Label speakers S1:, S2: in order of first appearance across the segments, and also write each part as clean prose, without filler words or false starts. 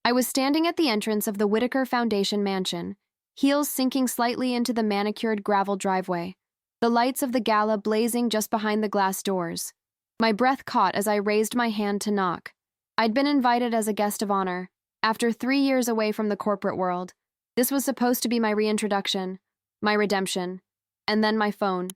S1: I was standing at the entrance of the Whitaker Foundation mansion, heels sinking slightly into the manicured gravel driveway, the lights of the gala blazing just behind the glass doors. My breath caught as I raised my hand to knock. I'd been invited as a guest of honor. After 3 years away from the corporate world, this was supposed to be my reintroduction, my redemption. And then my phone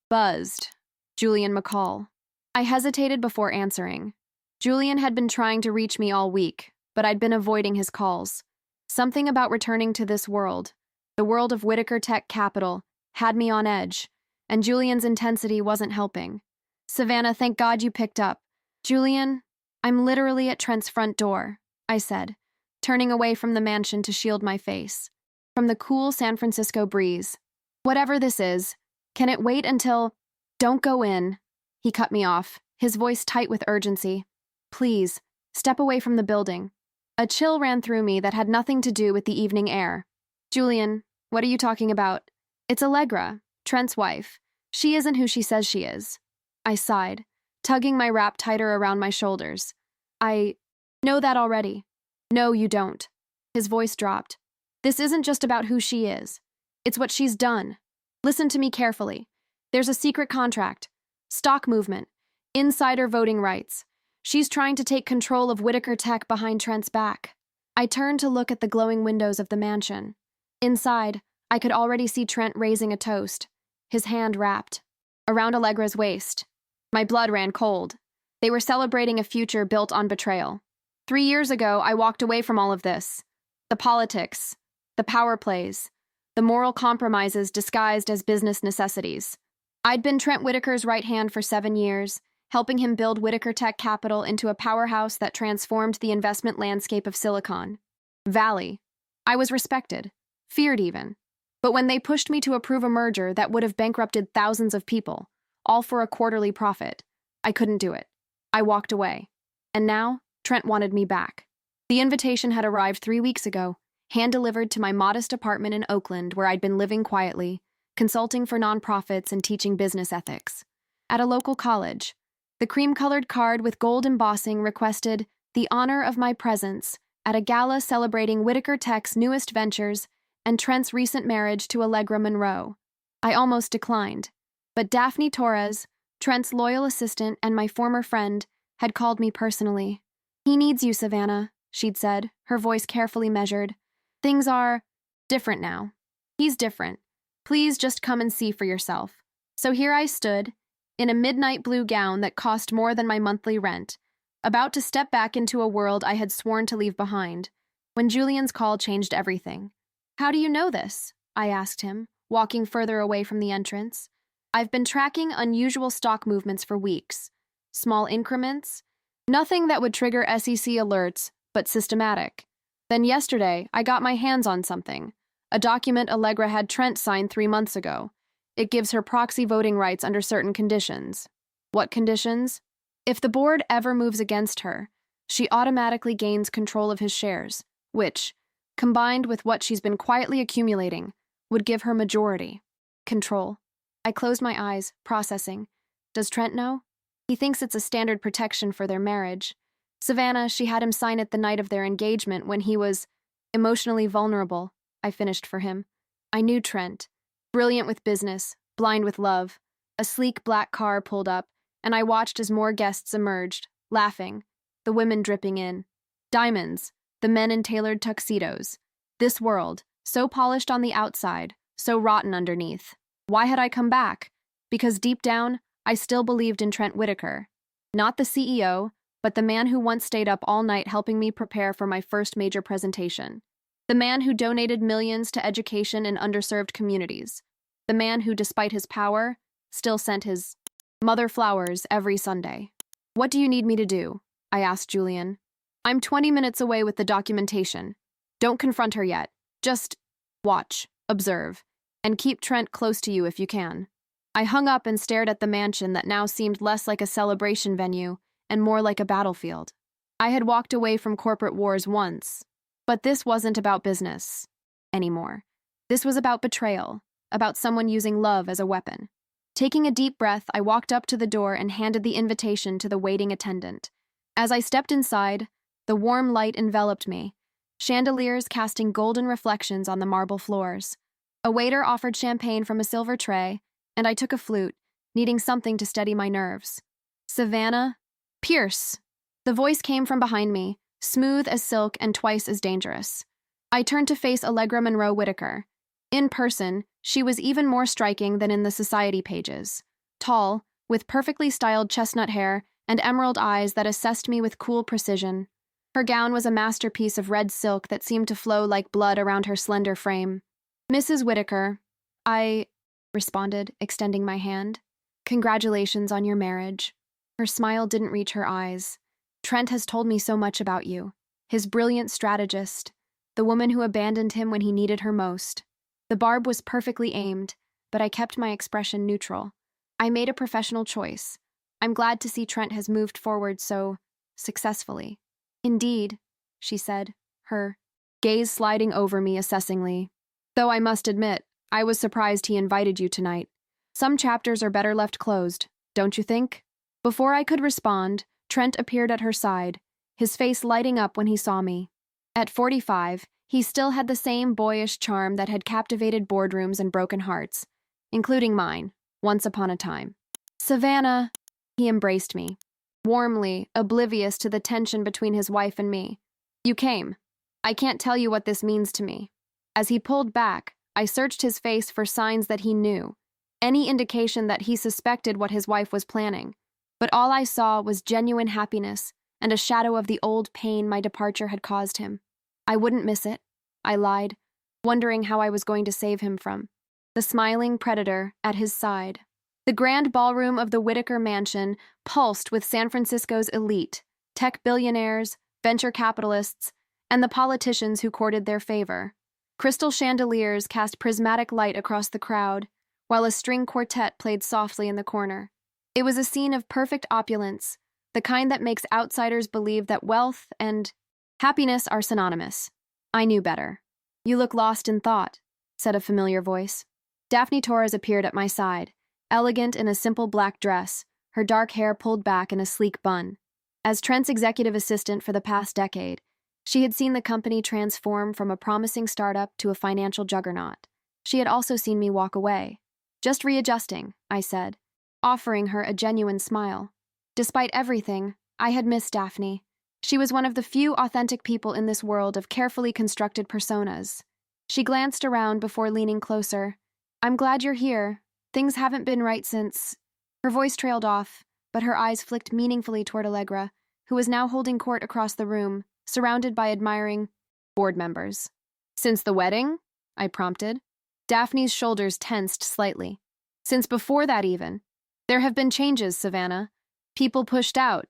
S1: buzzed. Julian McCall. I hesitated before answering. Julian had been trying to reach me all week, but I'd been avoiding his calls. Something about returning to this world, the world of Whitaker Tech Capital, had me on edge, and Julian's intensity wasn't helping. "Savannah, thank God you picked up." "Julian, I'm literally at Trent's front door," I said, turning away from the mansion to shield my face from the cool San Francisco breeze. "Whatever this is, can it wait until—" "Don't go in." He cut me off, his voice tight with urgency. "Please, step away from the building." A chill ran through me that had nothing to do with the evening air. "Julian, what are you talking about?" "It's Allegra, Trent's wife. She isn't who she says she is." I sighed, tugging my wrap tighter around my shoulders. "I know that already." "No, you don't." His voice dropped. "This isn't just about who she is. It's what she's done. Listen to me carefully. There's a secret contract, stock movement, insider voting rights. She's trying to take control of Whitaker Tech behind Trent's back." I turned to look at the glowing windows of the mansion. Inside, I could already see Trent raising a toast, his hand wrapped around Allegra's waist. My blood ran cold. They were celebrating a future built on betrayal. 3 years ago, I walked away from all of this. The politics, the power plays, the moral compromises disguised as business necessities. I'd been Trent Whitaker's right hand for 7 years, helping him build Whitaker Tech Capital into a powerhouse that transformed the investment landscape of Silicon Valley. I was respected, feared even. But when they pushed me to approve a merger that would have bankrupted thousands of people, all for a quarterly profit, I couldn't do it. I walked away. And now, Trent wanted me back. The invitation had arrived 3 weeks ago, hand-delivered to my modest apartment in Oakland where I'd been living quietly, consulting for nonprofits and teaching business ethics. At a local college, the cream-colored card with gold embossing requested the honor of my presence at a gala celebrating Whitaker Tech's newest ventures and Trent's recent marriage to Allegra Monroe. I almost declined, but Daphne Torres, Trent's loyal assistant and my former friend, had called me personally. "He needs you, Savannah," she'd said, her voice carefully measured. "Things are different now. He's different. Please just come and see for yourself." So here I stood, in a midnight blue gown that cost more than my monthly rent, about to step back into a world I had sworn to leave behind, when Julian's call changed everything. "How do you know this?" I asked him, walking further away from the entrance. "I've been tracking unusual stock movements for weeks. Small increments, nothing that would trigger SEC alerts, but systematic. Then yesterday, I got my hands on something, a document Allegra had Trent sign 3 months ago. It gives her proxy voting rights under certain conditions." "What conditions?" "If the board ever moves against her, she automatically gains control of his shares, which, combined with what she's been quietly accumulating, would give her majority control." I closed my eyes, processing. Does Trent know? He thinks it's a standard protection for their marriage. Savannah, she had him sign it the night of their engagement when he was emotionally vulnerable. I finished for him. I knew Trent. Brilliant with business, blind with love. A sleek black car pulled up, and I watched as more guests emerged, laughing, the women dripping in. Diamonds, the men in tailored tuxedos. This world, so polished on the outside, so rotten underneath. Why had I come back? Because deep down, I still believed in Trent Whitaker. Not the CEO, but the man who once stayed up all night helping me prepare for my first major presentation. The man who donated millions to education in underserved communities. The man who, despite his power, still sent his mother flowers every Sunday. "What do you need me to do?" I asked Julian. "I'm 20 minutes away with the documentation. Don't confront her yet. Just watch, observe, and keep Trent close to you if you can." I hung up and stared at the mansion that now seemed less like a celebration venue and more like a battlefield. I had walked away from corporate wars once, but this wasn't about business anymore. This was about betrayal, about someone using love as a weapon. Taking a deep breath, I walked up to the door and handed the invitation to the waiting attendant. As I stepped inside, the warm light enveloped me, chandeliers casting golden reflections on the marble floors. A waiter offered champagne from a silver tray, and I took a flute, needing something to steady my nerves. Savannah? Pierce! The voice came from behind me, smooth as silk and twice as dangerous. I turned to face Allegra Monroe Whitaker. In person, she was even more striking than in the society pages. Tall, with perfectly styled chestnut hair and emerald eyes that assessed me with cool precision. Her gown was a masterpiece of red silk that seemed to flow like blood around her slender frame. Mrs. Whitaker, I responded, extending my hand. Congratulations on your marriage. Her smile didn't reach her eyes. Trent has told me so much about you. His brilliant strategist, the woman who abandoned him when he needed her most. The barb was perfectly aimed, but I kept my expression neutral. I made a professional choice. I'm glad to see Trent has moved forward so successfully. Indeed, she said, her gaze sliding over me assessingly. Though I must admit, I was surprised he invited you tonight. Some chapters are better left closed, don't you think? Before I could respond, Trent appeared at her side, his face lighting up when he saw me. At 45, he still had the same boyish charm that had captivated boardrooms and broken hearts, including mine, once upon a time. Savannah, he embraced me, warmly, oblivious to the tension between his wife and me. You came. I can't tell you what this means to me. As he pulled back, I searched his face for signs that he knew, any indication that he suspected what his wife was planning. But all I saw was genuine happiness and a shadow of the old pain my departure had caused him. I wouldn't miss it, I lied, wondering how I was going to save him from the smiling predator at his side. The grand ballroom of the Whitaker mansion pulsed with San Francisco's elite, tech billionaires, venture capitalists, and the politicians who courted their favor. Crystal chandeliers cast prismatic light across the crowd, while a string quartet played softly in the corner. It was a scene of perfect opulence, the kind that makes outsiders believe that wealth and happiness are synonymous. I knew better. You look lost in thought, said a familiar voice. Daphne Torres appeared at my side, elegant in a simple black dress, her dark hair pulled back in a sleek bun. As Trent's executive assistant for the past decade, she had seen the company transform from a promising startup to a financial juggernaut. She had also seen me walk away. Just readjusting, I said, offering her a genuine smile. Despite everything, I had missed Daphne. She was one of the few authentic people in this world of carefully constructed personas. She glanced around before leaning closer. I'm glad you're here. Things haven't been right since... Her voice trailed off, but her eyes flicked meaningfully toward Allegra, who was now holding court across the room, surrounded by admiring board members. Since the wedding? I prompted. Daphne's shoulders tensed slightly. Since before that even. There have been changes, Savannah. People pushed out.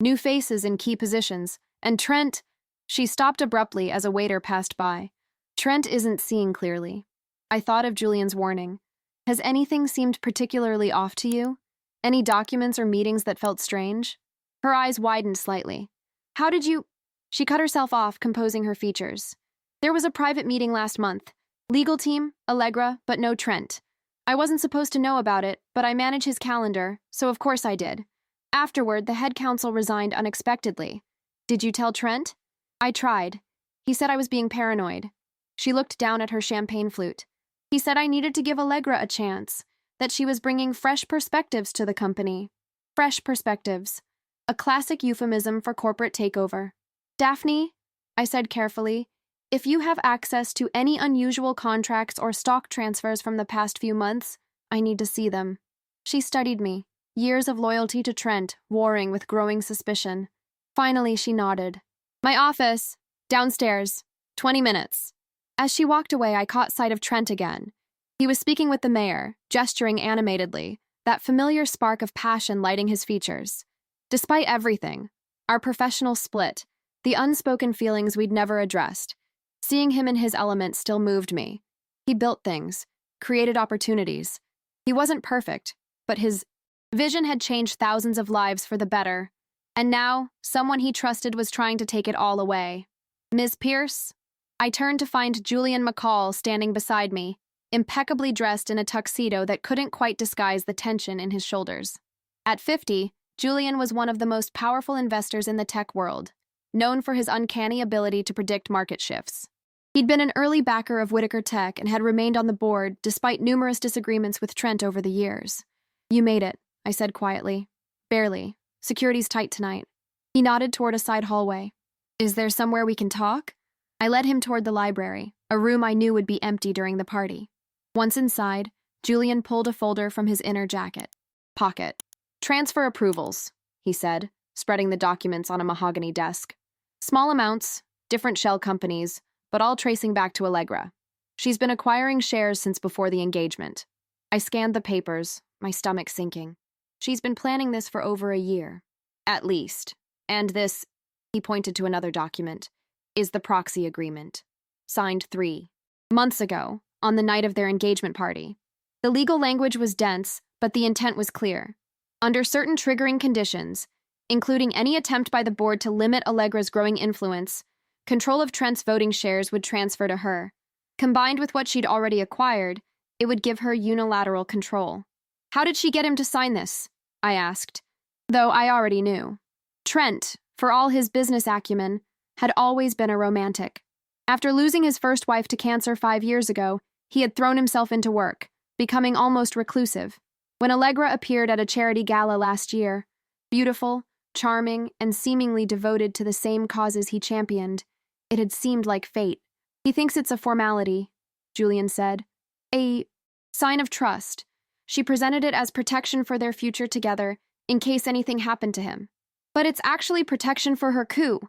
S1: New faces in key positions. And Trent... She stopped abruptly as a waiter passed by. Trent isn't seeing clearly. I thought of Julian's warning. Has anything seemed particularly off to you? Any documents or meetings that felt strange? Her eyes widened slightly. How did you... She cut herself off, composing her features. There was a private meeting last month. Legal team, Allegra, but no Trent. I wasn't supposed to know about it, but I manage his calendar, so of course I did. Afterward, the head counsel resigned unexpectedly. Did you tell Trent? I tried. He said I was being paranoid. She looked down at her champagne flute. He said I needed to give Allegra a chance, that she was bringing fresh perspectives to the company. Fresh perspectives. A classic euphemism for corporate takeover. Daphne, I said carefully, if you have access to any unusual contracts or stock transfers from the past few months, I need to see them. She studied me, years of loyalty to Trent warring with growing suspicion. Finally, she nodded. My office, downstairs, 20 minutes. As she walked away, I caught sight of Trent again. He was speaking with the mayor, gesturing animatedly, that familiar spark of passion lighting his features. Despite everything, our professional split, the unspoken feelings we'd never addressed, seeing him in his element still moved me. He built things, created opportunities. He wasn't perfect, but his vision had changed thousands of lives for the better. And now, someone he trusted was trying to take it all away. Ms. Pierce? I turned to find Julian McCall standing beside me, impeccably dressed in a tuxedo that couldn't quite disguise the tension in his shoulders. At 50, Julian was one of the most powerful investors in the tech world. known for his uncanny ability to predict market shifts. He'd been an early backer of Whitaker Tech and had remained on the board despite numerous disagreements with Trent over the years. "You made it," I said quietly. "Barely. Security's tight tonight." He nodded toward a side hallway. "Is there somewhere we can talk?" I led him toward the library, a room I knew would be empty during the party. Once inside, Julian pulled a folder from his inner jacket pocket. "Transfer approvals," he said, spreading the documents on a mahogany desk. "Small amounts, different shell companies, but all tracing back to Allegra. She's been acquiring shares since before the engagement." I scanned the papers, my stomach sinking. "She's been planning this for over a year. At least. And this," he pointed to another document, "is the proxy agreement. Signed 3 months ago, on the night of their engagement party." The legal language was dense, but the intent was clear. Under certain triggering conditions, including any attempt by the board to limit Allegra's growing influence, control of Trent's voting shares would transfer to her. Combined with what she'd already acquired, it would give her unilateral control. "How did she get him to sign this?" I asked, though I already knew. Trent, for all his business acumen, had always been a romantic. After losing his first wife to cancer 5 years ago, he had thrown himself into work, becoming almost reclusive. When Allegra appeared at a charity gala last year, beautiful, charming, and seemingly devoted to the same causes he championed, it had seemed like fate. "He thinks it's a formality," Julian said. "A sign of trust. She presented it as protection for their future together, in case anything happened to him. But it's actually protection for her coup,"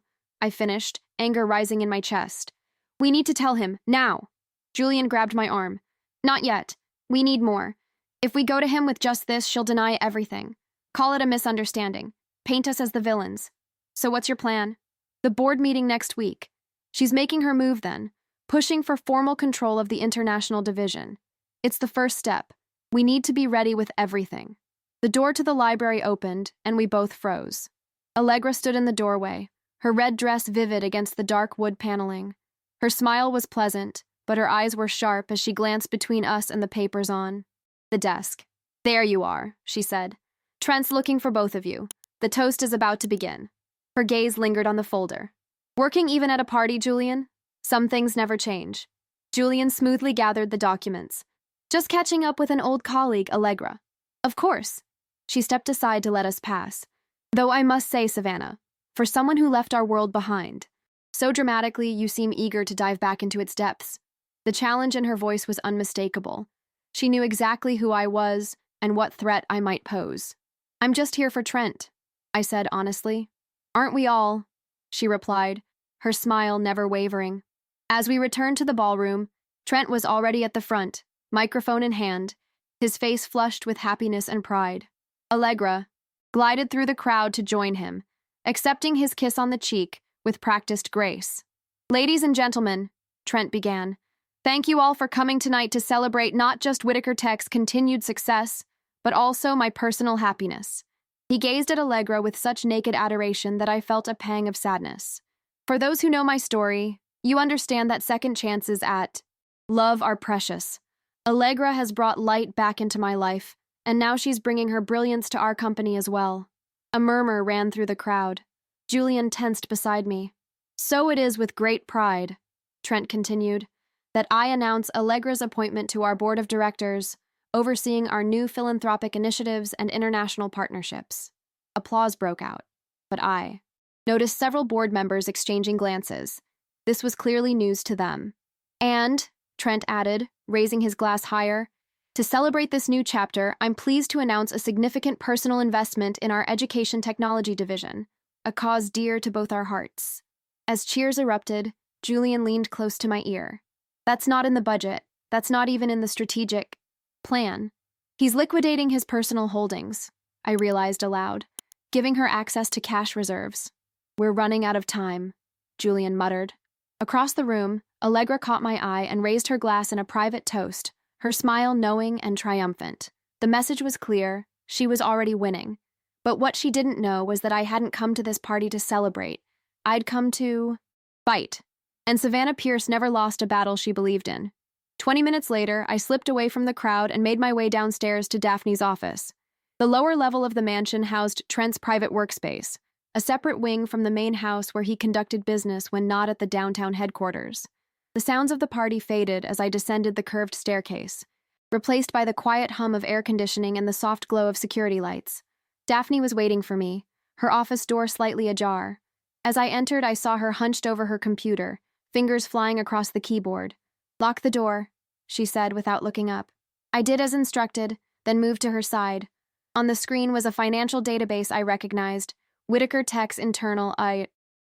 S1: I finished, anger rising in my chest. "We need to tell him, now." Julian grabbed my arm. "Not yet. We need more. If we go to him with just this, she'll deny everything. Call it a misunderstanding. Paint us as the villains. So what's your plan?" "The board meeting next week. She's making her move then, pushing for formal control of the international division. It's the first step. We need to be ready with everything." The door to the library opened, and we both froze. Allegra stood in the doorway, her red dress vivid against the dark wood paneling. Her smile was pleasant, but her eyes were sharp as she glanced between us and the papers on the desk. "There you are," she said. "Trent's looking for both of you. The toast is about to begin." Her gaze lingered on the folder. "Working even at a party, Julian? Some things never change." Julian smoothly gathered the documents. "Just catching up with an old colleague, Allegra." "Of course." She stepped aside to let us pass. "Though I must say, Savannah, for someone who left our world behind, so dramatically you seem eager to dive back into its depths." The challenge in her voice was unmistakable. She knew exactly who I was and what threat I might pose. "I'm just here for Trent," I said honestly. "Aren't we all?" she replied, her smile never wavering. As we returned to the ballroom, Trent was already at the front, microphone in hand, his face flushed with happiness and pride. Allegra glided through the crowd to join him, accepting his kiss on the cheek with practiced grace. "Ladies and gentlemen," Trent began, "thank you all for coming tonight to celebrate not just Whitaker Tech's continued success, but also my personal happiness." He gazed at Allegra with such naked adoration that I felt a pang of sadness. "For those who know my story, you understand that second chances at love are precious. Allegra has brought light back into my life, and now she's bringing her brilliance to our company as well." A murmur ran through the crowd. Julian tensed beside me. "So it is with great pride," Trent continued, "that I announce Allegra's appointment to our board of directors, overseeing our new philanthropic initiatives and international partnerships." Applause broke out, but I noticed several board members exchanging glances. This was clearly news to them. "And," Trent added, raising his glass higher, "to celebrate this new chapter, I'm pleased to announce a significant personal investment in our education technology division, a cause dear to both our hearts." As cheers erupted, Julian leaned close to my ear. "That's not in the budget. That's not even in the strategic plan. He's liquidating his personal holdings," I realized aloud, "giving her access to cash reserves." "We're running out of time," Julian muttered. Across the room, Allegra caught my eye and raised her glass in a private toast, her smile knowing and triumphant. The message was clear. She was already winning. But what she didn't know was that I hadn't come to this party to celebrate. I'd come to fight. And Savannah Pierce never lost a battle she believed in. 20 minutes later, I slipped away from the crowd and made my way downstairs to Daphne's office. The lower level of the mansion housed Trent's private workspace, a separate wing from the main house where he conducted business when not at the downtown headquarters. The sounds of the party faded as I descended the curved staircase, replaced by the quiet hum of air conditioning and the soft glow of security lights. Daphne was waiting for me, her office door slightly ajar. As I entered, I saw her hunched over her computer, fingers flying across the keyboard. "Lock the door," she said without looking up. I did as instructed, then moved to her side. On the screen was a financial database I recognized, Whitaker Tech's internal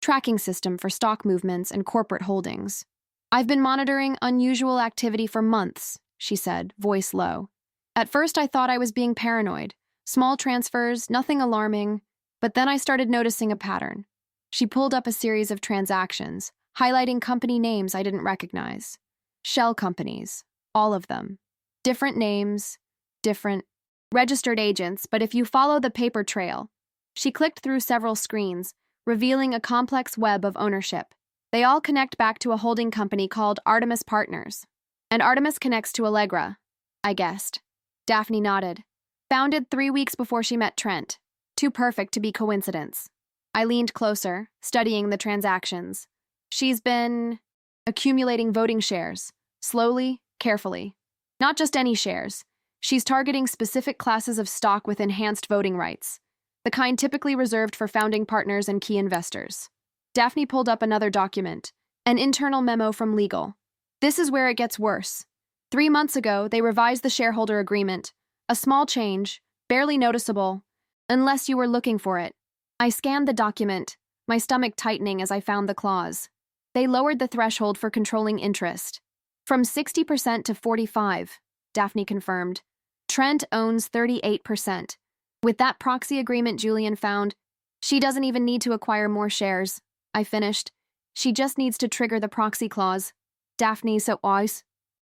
S1: tracking system for stock movements and corporate holdings. "I've been monitoring unusual activity for months," she said, voice low. At first I thought I was being paranoid. Small transfers, nothing alarming, but then I started noticing a pattern. She pulled up a series of transactions, highlighting company names I didn't recognize. Shell companies, all of them. Different names, different registered agents, but if you follow the paper trail. She clicked through several screens, revealing a complex web of ownership. They all connect back to a holding company called Artemis Partners. And Artemis connects to Allegra, I guessed. Daphne nodded. Founded 3 weeks before she met Trent. Too perfect to be coincidence. I leaned closer, studying the transactions. She's been accumulating voting shares, slowly, carefully. Not just any shares. She's targeting specific classes of stock with enhanced voting rights, the kind typically reserved for founding partners and key investors. Daphne pulled up another document, an internal memo from legal. This is where it gets worse. 3 months ago, they revised the shareholder agreement. A small change, barely noticeable, unless you were looking for it. I scanned the document, my stomach tightening as I found the clause. They lowered the threshold for controlling interest. From 60% to 45%, Daphne confirmed. Trent owns 38%. With that proxy agreement Julian found, she doesn't even need to acquire more shares. I finished. She just needs to trigger the proxy clause. Daphne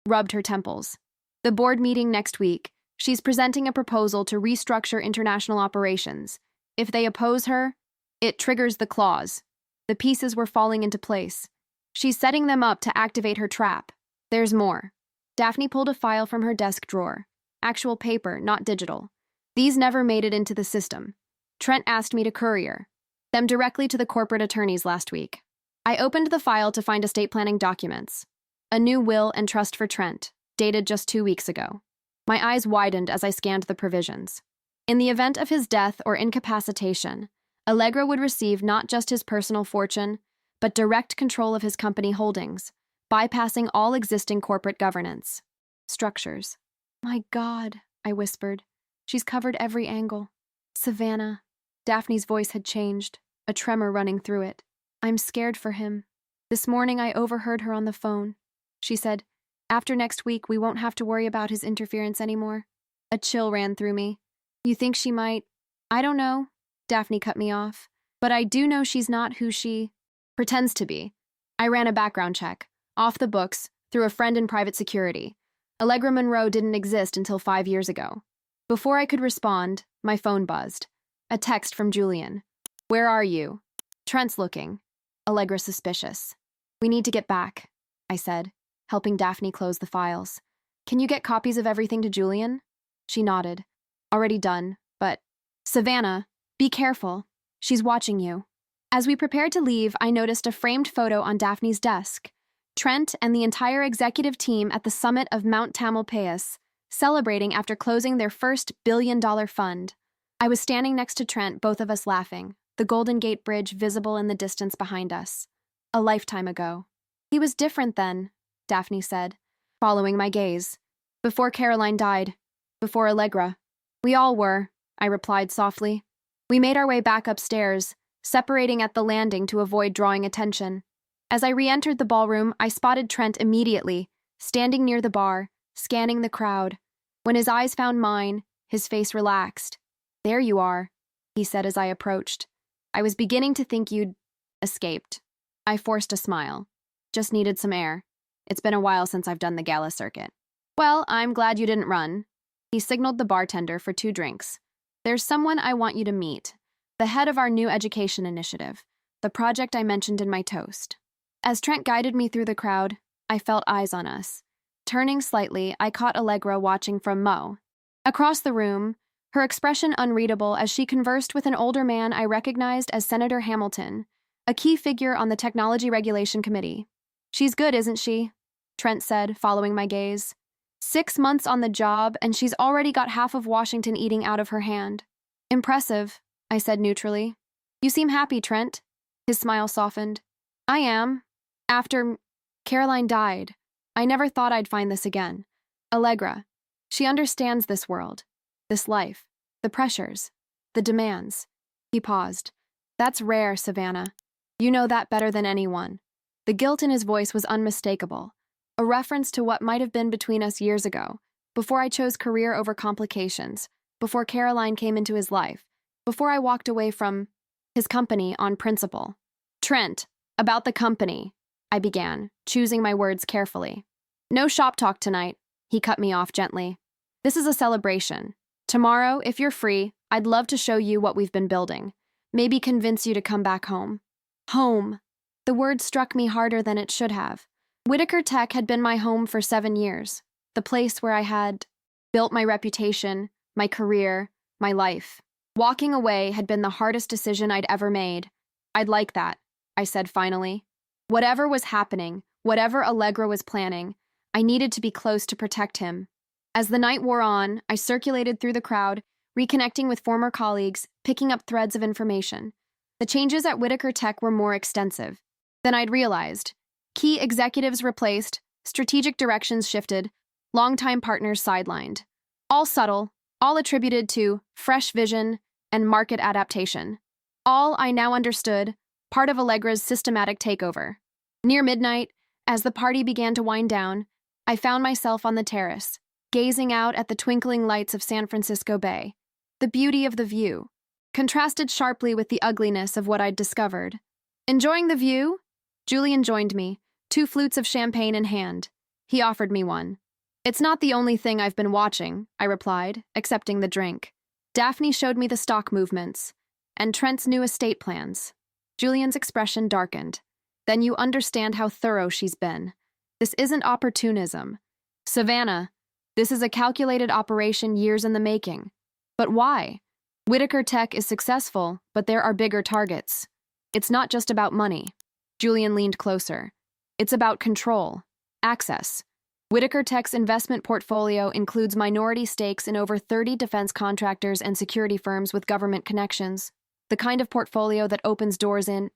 S1: rubbed her temples. The board meeting next week. She's presenting a proposal to restructure international operations. If they oppose her, it triggers the clause. The pieces were falling into place. She's setting them up to activate her trap. There's more. Daphne pulled a file from her desk drawer. Actual paper, not digital. These never made it into the system. Trent asked me to courier them directly to the corporate attorneys last week. I opened the file to find estate planning documents. A new will and trust for Trent, dated just 2 weeks ago. My eyes widened as I scanned the provisions. In the event of his death or incapacitation, Allegra would receive not just his personal fortune, but direct control of his company holdings, bypassing all existing corporate governance structures. "My God," I whispered. "She's covered every angle." "Savannah." Daphne's voice had changed, a tremor running through it. "I'm scared for him. This morning I overheard her on the phone. She said, after next week we won't have to worry about his interference anymore." A chill ran through me. "You think she might?" "I don't know," Daphne cut me off. "But I do know she's not who she pretends to be." I ran a background check, off the books, through a friend in private security. Allegra Monroe didn't exist until 5 years ago. Before I could respond, my phone buzzed. A text from Julian. "Where are you?" "Trent's looking." Allegra suspicious. "We need to get back," I said, helping Daphne close the files. "Can you get copies of everything to Julian?" She nodded. "Already done, but—" "Savannah, be careful. She's watching you." As we prepared to leave, I noticed a framed photo on Daphne's desk. Trent and the entire executive team at the summit of Mount Tamalpais, celebrating after closing their first billion-dollar fund. I was standing next to Trent, both of us laughing, the Golden Gate Bridge visible in the distance behind us. A lifetime ago. "He was different then," Daphne said, following my gaze. "Before Caroline died. Before Allegra." "We all were," I replied softly. We made our way back upstairs, separating at the landing to avoid drawing attention. As I re-entered the ballroom, I spotted Trent immediately, standing near the bar, scanning the crowd. When his eyes found mine, his face relaxed. "There you are," he said as I approached. "I was beginning to think you'd escaped." I forced a smile. "Just needed some air. It's been a while since I've done the gala circuit." "Well, I'm glad you didn't run." He signaled the bartender for 2 drinks. "There's someone I want you to meet. The head of our new education initiative, the project I mentioned in my toast." As Trent guided me through the crowd, I felt eyes on us. Turning slightly, I caught Allegra watching from Mo. Across the room, her expression unreadable as she conversed with an older man I recognized as Senator Hamilton, a key figure on the Technology Regulation Committee. "She's good, isn't she?" Trent said, following my gaze. 6 months on the job, and she's already got half of Washington eating out of her hand. "Impressive," I said neutrally. "You seem happy, Trent." His smile softened. "I am. After Caroline died, I never thought I'd find this again. Allegra. She understands this world, this life, the pressures, the demands." He paused. "That's rare, Savannah. You know that better than anyone." The guilt in his voice was unmistakable, a reference to what might have been between us years ago, before I chose career over complications, before Caroline came into his life, before I walked away from his company on principle. "Trent, about the company," I began, choosing my words carefully. "No shop talk tonight," he cut me off gently. "This is a celebration. Tomorrow, if you're free, I'd love to show you what we've been building. Maybe convince you to come back home." Home. The word struck me harder than it should have. Whitaker Tech had been my home for 7 years, the place where I had built my reputation, my career, my life. Walking away had been the hardest decision I'd ever made. "I'd like that," I said finally. Whatever was happening, whatever Allegra was planning, I needed to be close to protect him. As the night wore on, I circulated through the crowd, reconnecting with former colleagues, picking up threads of information. The changes at Whitaker Tech were more extensive than I'd realized. Key executives replaced, strategic directions shifted, longtime partners sidelined. All subtle, all attributed to fresh vision and market adaptation. All I now understood, part of Allegra's systematic takeover. Near midnight, as the party began to wind down, I found myself on the terrace, gazing out at the twinkling lights of San Francisco Bay. The beauty of the view contrasted sharply with the ugliness of what I'd discovered. "Enjoying the view?" Julian joined me, 2 flutes of champagne in hand. He offered me one. "It's not the only thing I've been watching," I replied, accepting the drink. Daphne showed me the stock movements, and Trent's new estate plans. Julian's expression darkened. "Then you understand how thorough she's been. This isn't opportunism. Savannah, this is a calculated operation, years in the making." "But why?" "Whitaker Tech is successful, but there are bigger targets. It's not just about money." Julian leaned closer. "It's about control, access. Whitaker Tech's investment portfolio includes minority stakes in over 30 defense contractors and security firms with government connections. The kind of portfolio that opens doors in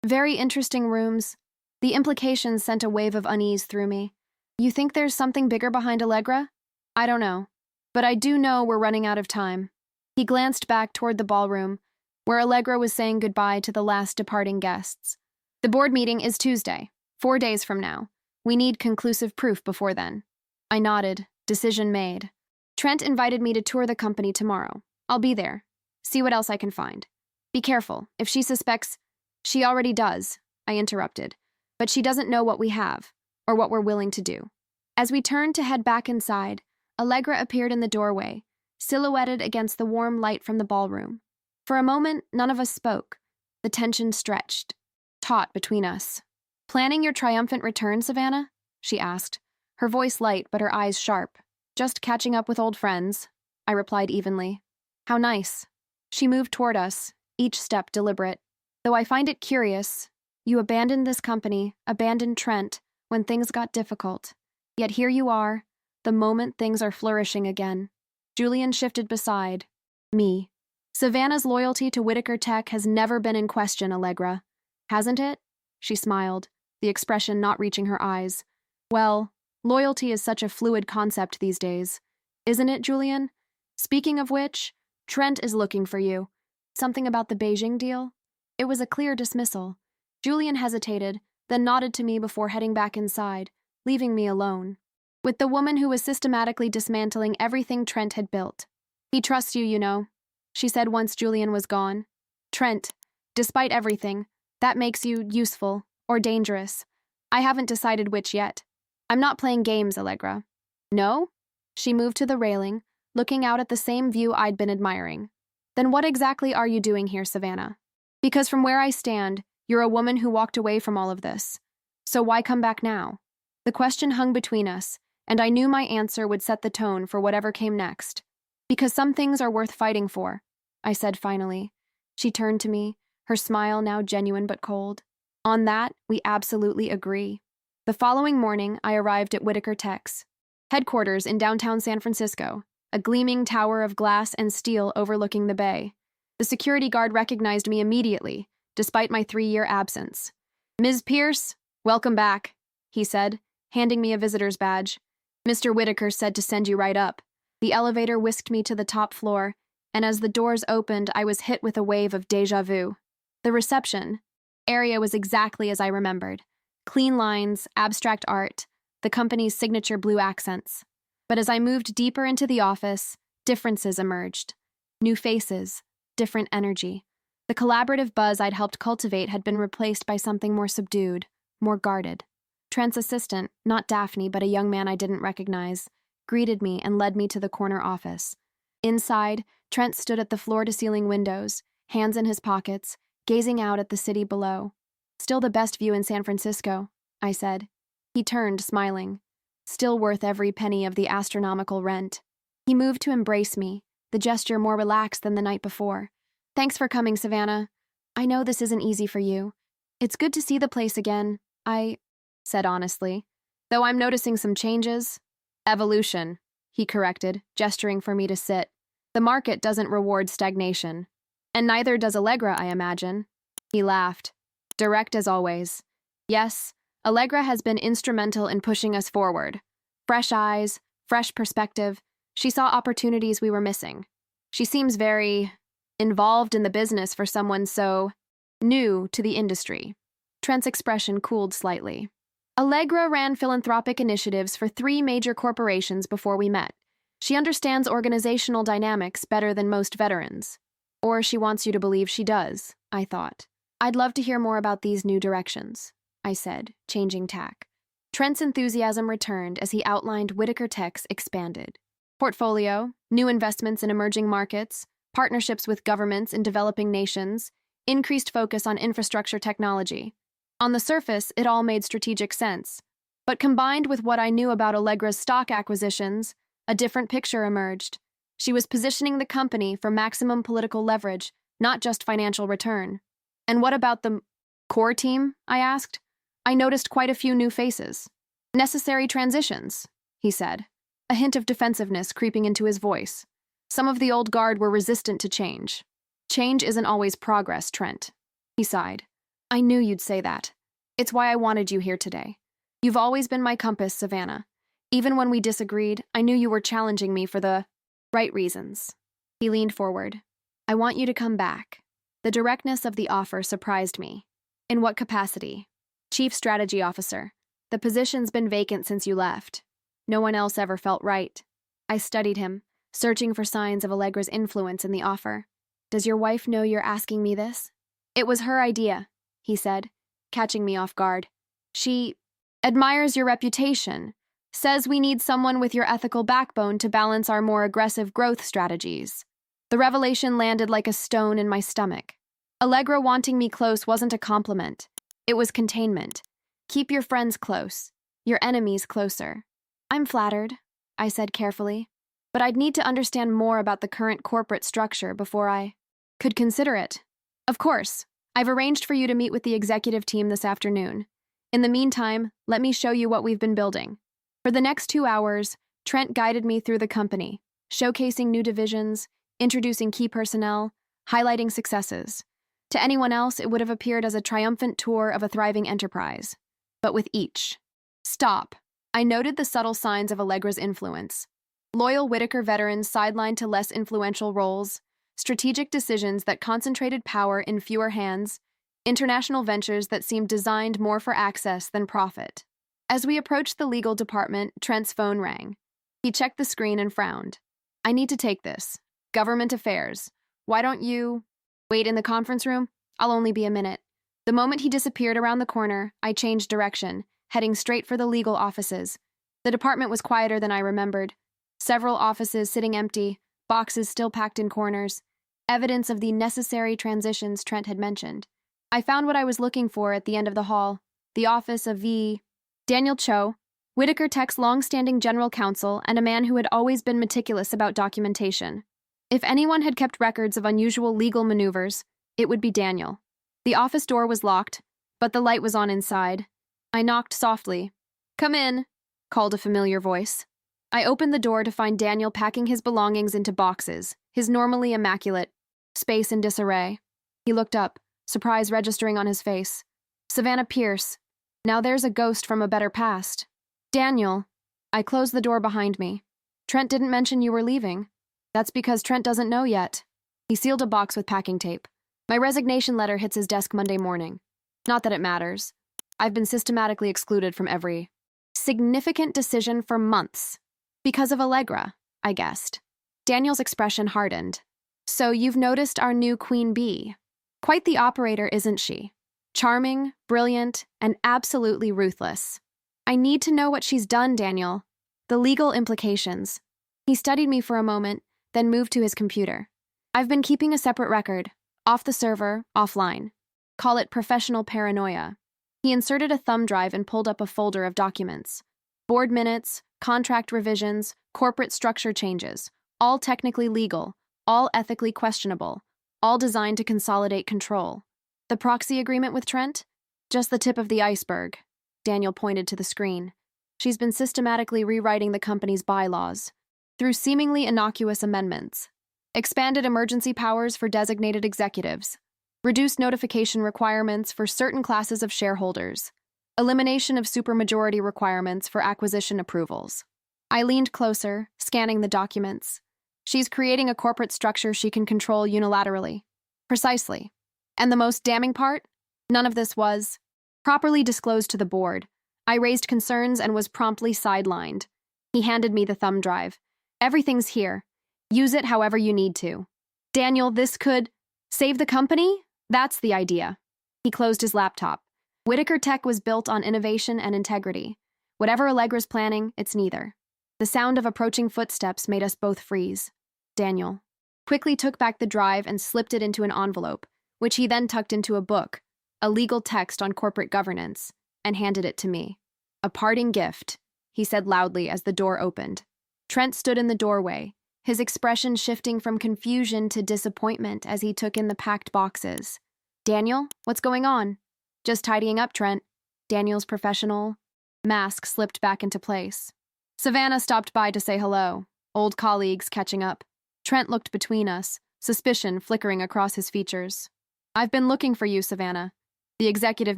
S1: very interesting rooms." The implications sent a wave of unease through me. "You think there's something bigger behind Allegra?" "I don't know. But I do know we're running out of time." He glanced back toward the ballroom, where Allegra was saying goodbye to the last departing guests. "The board meeting is Tuesday, 4 days from now. We need conclusive proof before then." I nodded, decision made. "Trent invited me to tour the company tomorrow. I'll be there. See what else I can find. Be careful. If she suspects—" "She already does," I interrupted. "But she doesn't know what we have, or what we're willing to do." As we turned to head back inside, Allegra appeared in the doorway, silhouetted against the warm light from the ballroom. For a moment, none of us spoke. The tension stretched, taut between us. "Planning your triumphant return, Savannah?" she asked, her voice light but her eyes sharp. "Just catching up with old friends," I replied evenly. "How nice." She moved toward us, each step deliberate. "Though I find it curious, you abandoned this company, abandoned Trent, when things got difficult. Yet here you are, the moment things are flourishing again." Julian shifted beside me. "Savannah's loyalty to Whitaker Tech has never been in question, Allegra. Hasn't it?" She smiled, the expression not reaching her eyes. "Well, loyalty is such a fluid concept these days. Isn't it, Julian? Speaking of which, Trent is looking for you. Something about the Beijing deal?" It was a clear dismissal. Julian hesitated, then nodded to me before heading back inside, leaving me alone with the woman who was systematically dismantling everything Trent had built. "He trusts you, you know," she said once Julian was gone. "Trent, despite everything, that makes you useful or dangerous. I haven't decided which yet. I'm not playing games, Allegra." "No?" She moved to the railing, looking out at the same view I'd been admiring. "Then what exactly are you doing here, Savannah? Because from where I stand, you're a woman who walked away from all of this. So why come back now?" The question hung between us, and I knew my answer would set the tone for whatever came next. Because some things are worth fighting for, I said finally. She turned to me, her smile now genuine but cold. On that, we absolutely agree. The following morning, I arrived at Whitaker Tech's headquarters in downtown San Francisco, a gleaming tower of glass and steel overlooking the bay. The security guard recognized me immediately, despite my 3-year absence. "Ms. Pierce, welcome back," he said, handing me a visitor's badge. "Mr. Whitaker said to send you right up." The elevator whisked me to the top floor, and as the doors opened, I was hit with a wave of déjà vu. The reception area was exactly as I remembered. Clean lines, abstract art, the company's signature blue accents. But as I moved deeper into the office, differences emerged. New faces, different energy. The collaborative buzz I'd helped cultivate had been replaced by something more subdued, more guarded. Trent's assistant, not Daphne but a young man I didn't recognize, greeted me and led me to the corner office. Inside, Trent stood at the floor-to-ceiling windows, hands in his pockets, gazing out at the city below. "Still the best view in San Francisco," I said. He turned, smiling. "Still worth every penny of the astronomical rent." He moved to embrace me, the gesture more relaxed than the night before. "Thanks for coming, Savannah. I know this isn't easy for you. It's good to see the place again," I said honestly. "Though I'm noticing some changes." "Evolution," he corrected, gesturing for me to sit. "The market doesn't reward stagnation. And neither does Allegra, I imagine." He laughed. Direct as always. "Yes, Allegra has been instrumental in pushing us forward. Fresh eyes, fresh perspective. She saw opportunities we were missing. She seems very involved in the business for someone so new to the industry." Trent's expression cooled slightly. "Allegra ran philanthropic initiatives for 3 major corporations before we met. She understands organizational dynamics better than most veterans. Or she wants you to believe she does," I thought. "I'd love to hear more about these new directions," I said, changing tack. Trent's enthusiasm returned as he outlined Whitaker Tech's expanded portfolio, new investments in emerging markets, partnerships with governments in developing nations, increased focus on infrastructure technology. On the surface, it all made strategic sense. But combined with what I knew about Allegra's stock acquisitions, a different picture emerged. She was positioning the company for maximum political leverage, not just financial return. "And what about the core team?" I asked. "I noticed quite a few new faces." "Necessary transitions," he said, a hint of defensiveness creeping into his voice. "Some of the old guard were resistant to change." "Change isn't always progress, Trent," he sighed. "I knew you'd say that. It's why I wanted you here today. You've always been my compass, Savannah. Even when we disagreed, I knew you were challenging me for the right reasons." He leaned forward. "I want you to come back." The directness of the offer surprised me. "In what capacity?" "Chief Strategy Officer. The position's been vacant since you left. No one else ever felt right." I studied him, searching for signs of Allegra's influence in the offer. "Does your wife know you're asking me this?" "It was her idea," he said, catching me off guard. "She admires your reputation, says we need someone with your ethical backbone to balance our more aggressive growth strategies." The revelation landed like a stone in my stomach. Allegra wanting me close wasn't a compliment. It was containment. "Keep your friends close, your enemies closer." "I'm flattered," I said carefully, "but I'd need to understand more about the current corporate structure before I could consider it." "Of course. I've arranged for you to meet with the executive team this afternoon. In the meantime, let me show you what we've been building." For the next 2 hours, Trent guided me through the company, showcasing new divisions, introducing key personnel, highlighting successes. To anyone else, it would have appeared as a triumphant tour of a thriving enterprise. But with each stop, I noted the subtle signs of Allegra's influence. Loyal Whitaker veterans sidelined to less influential roles, strategic decisions that concentrated power in fewer hands, international ventures that seemed designed more for access than profit. As we approached the legal department, Trent's phone rang. He checked the screen and frowned. "I need to take this. Government affairs. Why don't you wait in the conference room? I'll only be a minute." The moment he disappeared around the corner, I changed direction, heading straight for the legal offices. The department was quieter than I remembered. Several offices sitting empty, boxes still packed in corners, evidence of the necessary transitions Trent had mentioned. I found what I was looking for at the end of the hall, the office of V. Daniel Cho, Whitaker Tech's long-standing general counsel and a man who had always been meticulous about documentation. If anyone had kept records of unusual legal maneuvers, it would be Daniel. The office door was locked, but the light was on inside. I knocked softly. "Come in," called a familiar voice. I opened the door to find Daniel packing his belongings into boxes, his normally immaculate space in disarray. He looked up, surprise registering on his face. "Savannah Pierce. Now there's a ghost from a better past." "Daniel." I closed the door behind me. "Trent didn't mention you were leaving." "That's because Trent doesn't know yet." He sealed a box with packing tape. "My resignation letter hits his desk Monday morning. Not that it matters. I've been systematically excluded from every significant decision for months. Because of Allegra, I guessed." Daniel's expression hardened. "So you've noticed our new queen bee. Quite the operator, isn't she? Charming, brilliant, and absolutely ruthless. I need to know what she's done, Daniel. The legal implications." He studied me for a moment, then moved to his computer. "I've been keeping a separate record, off the server, offline. Call it professional paranoia." He inserted a thumb drive and pulled up a folder of documents. Board minutes, contract revisions, corporate structure changes, all technically legal, all ethically questionable, all designed to consolidate control. The proxy agreement with Trent? Just the tip of the iceberg. Daniel pointed to the screen. She's been systematically rewriting the company's bylaws through seemingly innocuous amendments. Expanded emergency powers for designated executives. Reduced notification requirements for certain classes of shareholders. Elimination of supermajority requirements for acquisition approvals. I leaned closer, scanning the documents. She's creating a corporate structure she can control unilaterally. Precisely. And the most damning part? None of this was properly disclosed to the board. I raised concerns and was promptly sidelined. He handed me the thumb drive. "Everything's here. Use it however you need to." "Daniel, this could save the company? That's the idea." He closed his laptop. Whitaker Tech was built on innovation and integrity. Whatever Allegra's planning, it's neither. The sound of approaching footsteps made us both freeze. Daniel quickly took back the drive and slipped it into an envelope, which he then tucked into a book, a legal text on corporate governance, and handed it to me. "A parting gift," he said loudly as the door opened. Trent stood in the doorway, his expression shifting from confusion to disappointment as he took in the packed boxes. "Daniel, what's going on?" "Just tidying up, Trent." Daniel's professional mask slipped back into place. "Savannah stopped by to say hello. Old colleagues catching up." Trent looked between us, suspicion flickering across his features. "I've been looking for you, Savannah. The executive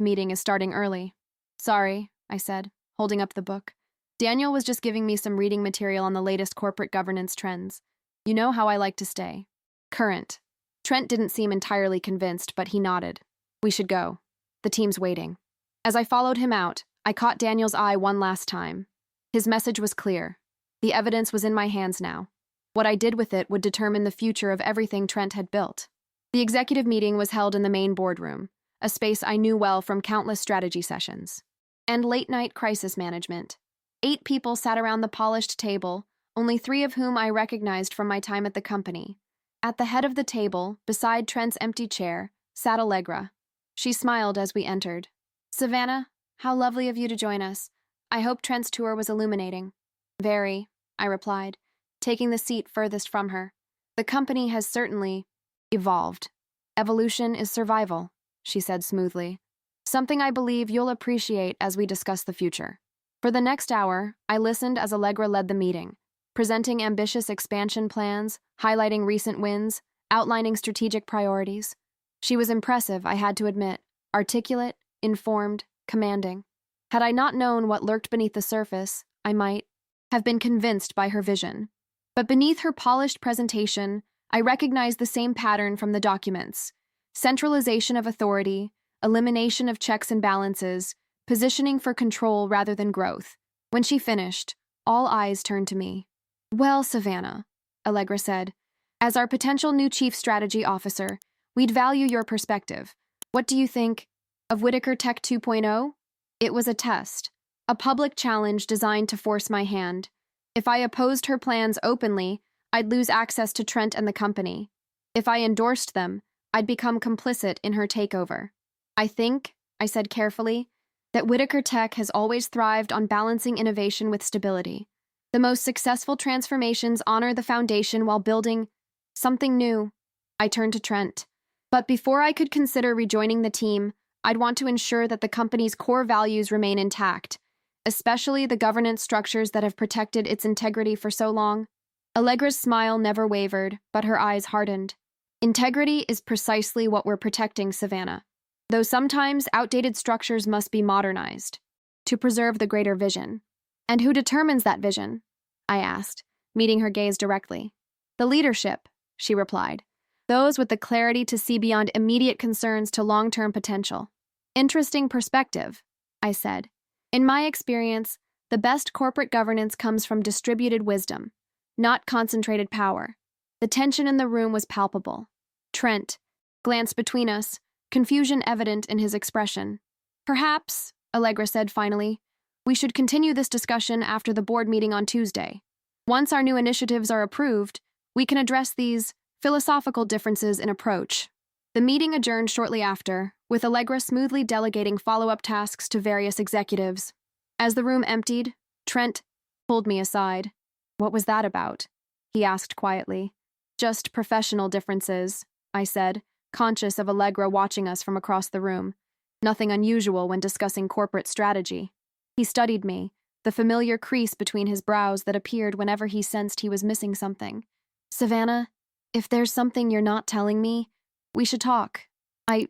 S1: meeting is starting early." "Sorry," I said, holding up the book. "Daniel was just giving me some reading material on the latest corporate governance trends. You know how I like to stay current." Trent didn't seem entirely convinced, but he nodded. "We should go. The team's waiting." As I followed him out, I caught Daniel's eye one last time. His message was clear. The evidence was in my hands now. What I did with it would determine the future of everything Trent had built. The executive meeting was held in the main boardroom, a space I knew well from countless strategy sessions. And late-night crisis management. 8 people sat around the polished table, only 3 of whom I recognized from my time at the company. At the head of the table, beside Trent's empty chair, sat Allegra. She smiled as we entered. "Savannah, how lovely of you to join us. I hope Trent's tour was illuminating." "Very," I replied, taking the seat furthest from her. "The company has certainly evolved. Evolution is survival," she said smoothly. "Something I believe you'll appreciate as we discuss the future." For the next hour, I listened as Allegra led the meeting, presenting ambitious expansion plans, highlighting recent wins, outlining strategic priorities. She was impressive, I had to admit, articulate, informed, commanding. Had I not known what lurked beneath the surface, I might have been convinced by her vision. But beneath her polished presentation, I recognized the same pattern from the documents: centralization of authority, elimination of checks and balances, positioning for control rather than growth. When she finished, all eyes turned to me. "Well, Savannah," Allegra said, "as our potential new chief strategy officer, we'd value your perspective. What do you think of Whitaker Tech 2.0? It was a test, a public challenge designed to force my hand. If I opposed her plans openly, I'd lose access to Trent and the company. If I endorsed them, I'd become complicit in her takeover. I think," I said carefully, that Whitaker Tech has always thrived on balancing innovation with stability. The most successful transformations honor the foundation while building something new. I turned to Trent. But before I could consider rejoining the team, I'd want to ensure that the company's core values remain intact, especially the governance structures that have protected its integrity for so long. Allegra's smile never wavered, but her eyes hardened. Integrity is precisely what we're protecting, Savannah. Though sometimes outdated structures must be modernized to preserve the greater vision. And who determines that vision? I asked, meeting her gaze directly. The leadership, she replied. Those with the clarity to see beyond immediate concerns to long-term potential. Interesting perspective, I said. In my experience, the best corporate governance comes from distributed wisdom, not concentrated power. The tension in the room was palpable. Trent glanced between us, confusion evident in his expression. Perhaps, Allegra said finally, we should continue this discussion after the board meeting on Tuesday. Once our new initiatives are approved, we can address these philosophical differences in approach. The meeting adjourned shortly after, with Allegra smoothly delegating follow-up tasks to various executives. As the room emptied, Trent pulled me aside. What was that about? He asked quietly. Just professional differences, I said, conscious of Allegra watching us from across the room. Nothing unusual when discussing corporate strategy. He studied me, the familiar crease between his brows that appeared whenever he sensed he was missing something. Savannah, if there's something you're not telling me, we should talk. I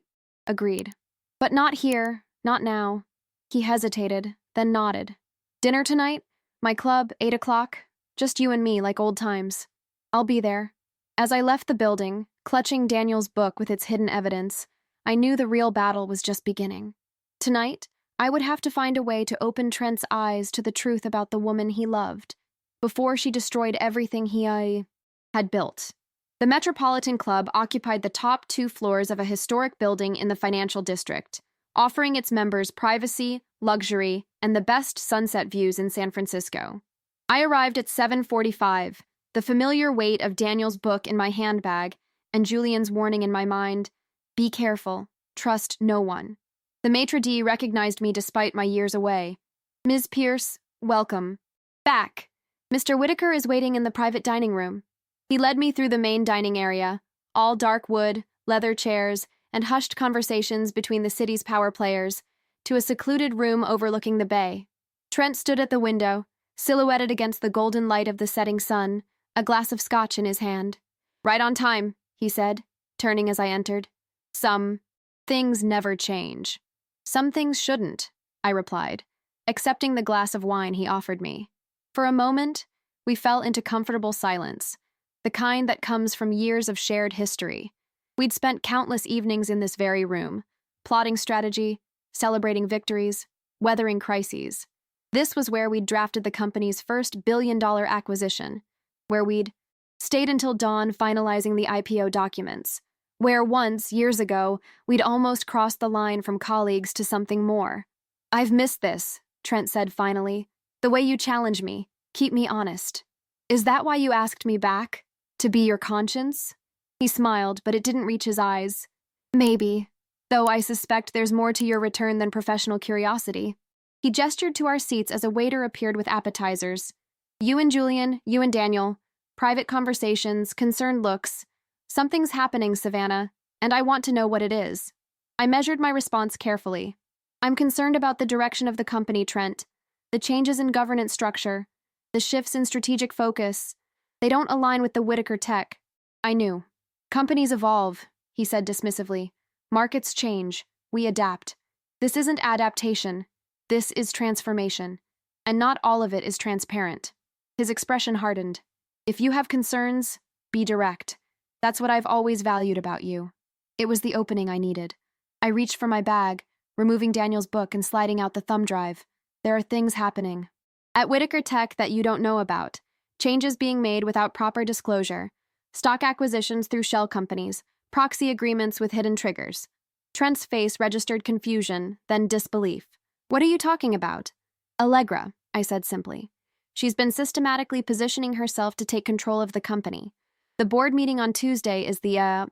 S1: agreed. But not here, not now. He hesitated, then nodded. Dinner tonight? My club, 8 o'clock? Just you and me, like old times. I'll be there. As I left the building, clutching Daniel's book with its hidden evidence, I knew the real battle was just beginning. Tonight, I would have to find a way to open Trent's eyes to the truth about the woman he loved, before she destroyed everything he had built. The Metropolitan Club occupied the top 2 floors of a historic building in the financial district, offering its members privacy, luxury, and the best sunset views in San Francisco. I arrived at 7:45, the familiar weight of Daniel's book in my handbag and Julian's warning in my mind, be careful, trust no one. The maitre d' recognized me despite my years away. Ms. Pierce, welcome. Back. Mr. Whitaker is waiting in the private dining room. He led me through the main dining area, all dark wood, leather chairs, and hushed conversations between the city's power players, to a secluded room overlooking the bay. Trent stood at the window, silhouetted against the golden light of the setting sun, a glass of scotch in his hand. Right on time, he said, turning as I entered. Some things never change. Some things shouldn't, I replied, accepting the glass of wine he offered me. For a moment, we fell into comfortable silence, the kind that comes from years of shared history. We'd spent countless evenings in this very room, plotting strategy, celebrating victories, weathering crises. This was where we'd drafted the company's first billion-dollar acquisition, where we'd stayed until dawn finalizing the IPO documents, where once, years ago, we'd almost crossed the line from colleagues to something more. I've missed this, Trent said finally. The way you challenge me, keep me honest. Is that why you asked me back? To be your conscience? He smiled, but it didn't reach his eyes. Maybe, though I suspect there's more to your return than professional curiosity. He gestured to our seats as a waiter appeared with appetizers. You and Julian, you and Daniel. Private conversations, concerned looks. Something's happening, Savannah, and I want to know what it is. I measured my response carefully. I'm concerned about the direction of the company, Trent. The changes in governance structure, the shifts in strategic focus. They don't align with the Whitaker Tech. I knew. Companies evolve, he said dismissively. Markets change. We adapt. This isn't adaptation. This is transformation. And not all of it is transparent. His expression hardened. If you have concerns, be direct. That's what I've always valued about you. It was the opening I needed. I reached for my bag, removing Daniel's book and sliding out the thumb drive. There are things happening at Whitaker Tech that you don't know about. Changes being made without proper disclosure. Stock acquisitions through shell companies. Proxy agreements with hidden triggers. Trent's face registered confusion, then disbelief. What are you talking about? Allegra, I said simply. She's been systematically positioning herself to take control of the company. The board meeting on Tuesday is the,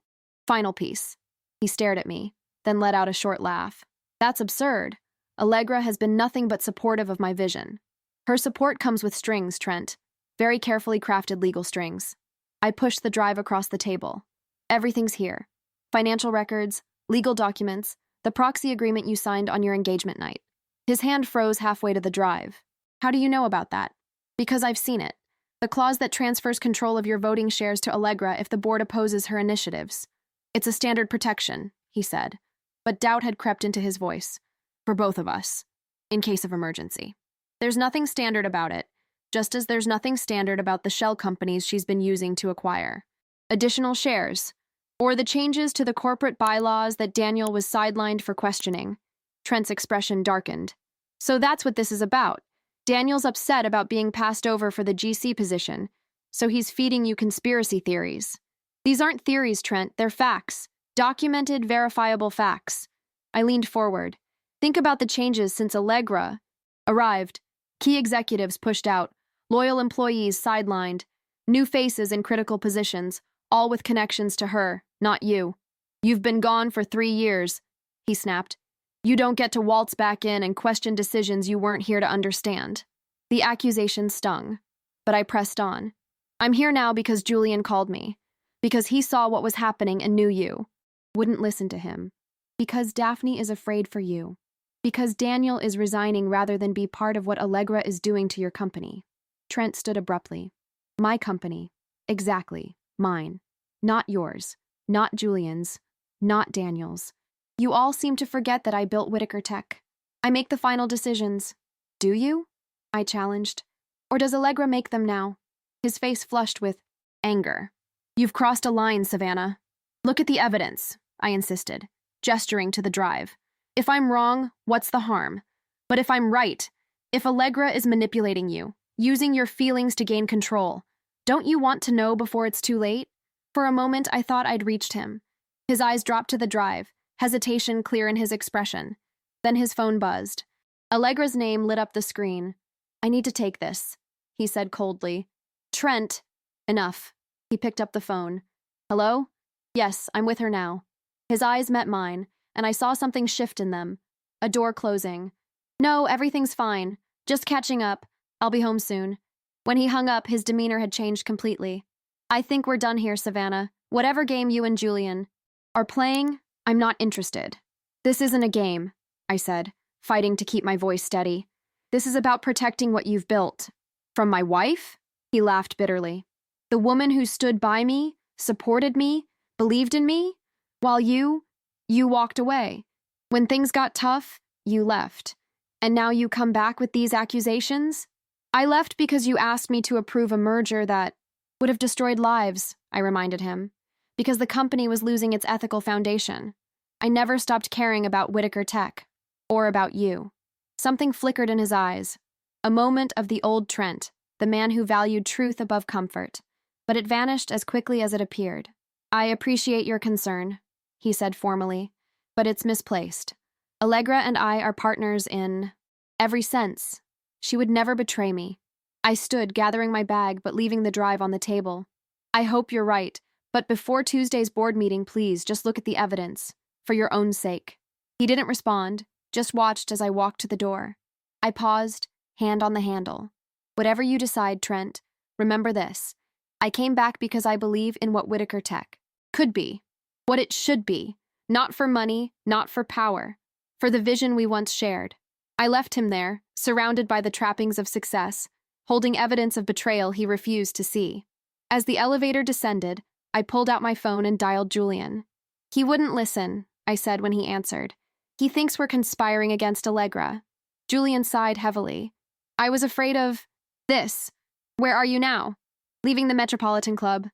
S1: final piece. He stared at me, then let out a short laugh. That's absurd. Allegra has been nothing but supportive of my vision. Her support comes with strings, Trent. Very carefully crafted legal strings. I pushed the drive across the table. Everything's here. Financial records, legal documents, the proxy agreement you signed on your engagement night. His hand froze halfway to the drive. How do you know about that? Because I've seen it. The clause that transfers control of your voting shares to Allegra if the board opposes her initiatives. It's a standard protection, he said. But doubt had crept into his voice. For both of us. In case of emergency. There's nothing standard about it, just as there's nothing standard about the shell companies she's been using to acquire additional shares, or the changes to the corporate bylaws that Daniel was sidelined for questioning. Trent's expression darkened. So that's what this is about. Daniel's upset about being passed over for the GC position, so he's feeding you conspiracy theories. These aren't theories, Trent, they're facts. Documented, verifiable facts. I leaned forward. Think about the changes since Allegra arrived. Key executives pushed out, loyal employees sidelined, new faces in critical positions, all with connections to her, not you. You've been gone for 3 years, he snapped. You don't get to waltz back in and question decisions you weren't here to understand. The accusation stung, but I pressed on. I'm here now because Julian called me, because he saw what was happening and knew you. Wouldn't listen to him. Because Daphne is afraid for you. Because Daniel is resigning rather than be part of what Allegra is doing to your company. Trent stood abruptly. My company. Exactly. Mine. Not yours. Not Julian's. Not Daniel's. You all seem to forget that I built Whitaker Tech. I make the final decisions. Do you? I challenged. Or does Allegra make them now? His face flushed with anger. You've crossed a line, Savannah. Look at the evidence, I insisted, gesturing to the drive. If I'm wrong, what's the harm? But if I'm right, if Allegra is manipulating you, using your feelings to gain control, don't you want to know before it's too late? For a moment, I thought I'd reached him. His eyes dropped to the drive, hesitation clear in his expression. Then his phone buzzed. Allegra's name lit up the screen. I need to take this, he said coldly. Trent. Enough. He picked up the phone. Hello? Yes, I'm with her now. His eyes met mine, and I saw something shift in them. A door closing. No, everything's fine. Just catching up. I'll be home soon. When he hung up, his demeanor had changed completely. I think we're done here, Savannah. Whatever game you and Julian are playing, I'm not interested. This isn't a game, I said, fighting to keep my voice steady. This is about protecting what you've built. From my wife? He laughed bitterly. The woman who stood by me, supported me, believed in me, while you walked away. When things got tough, you left. And now you come back with these accusations? I left because you asked me to approve a merger that would have destroyed lives, I reminded him, because the company was losing its ethical foundation. I never stopped caring about Whitaker Tech, or about you. Something flickered in his eyes, a moment of the old Trent, the man who valued truth above comfort, but it vanished as quickly as it appeared. I appreciate your concern, he said formally, but it's misplaced. Allegra and I are partners in every sense. She would never betray me. I stood, gathering my bag but leaving the drive on the table. I hope you're right, but before Tuesday's board meeting, please just look at the evidence, for your own sake. He didn't respond, just watched as I walked to the door. I paused, hand on the handle. Whatever you decide, Trent, remember this. I came back because I believe in what Whitaker Tech could be, what it should be, not for money, not for power, for the vision we once shared. I left him there, surrounded by the trappings of success, holding evidence of betrayal he refused to see. As the elevator descended, I pulled out my phone and dialed Julian. He wouldn't listen, I said when he answered. He thinks we're conspiring against Allegra. Julian sighed heavily. I was afraid of this. Where are you now? Leaving the Metropolitan Club.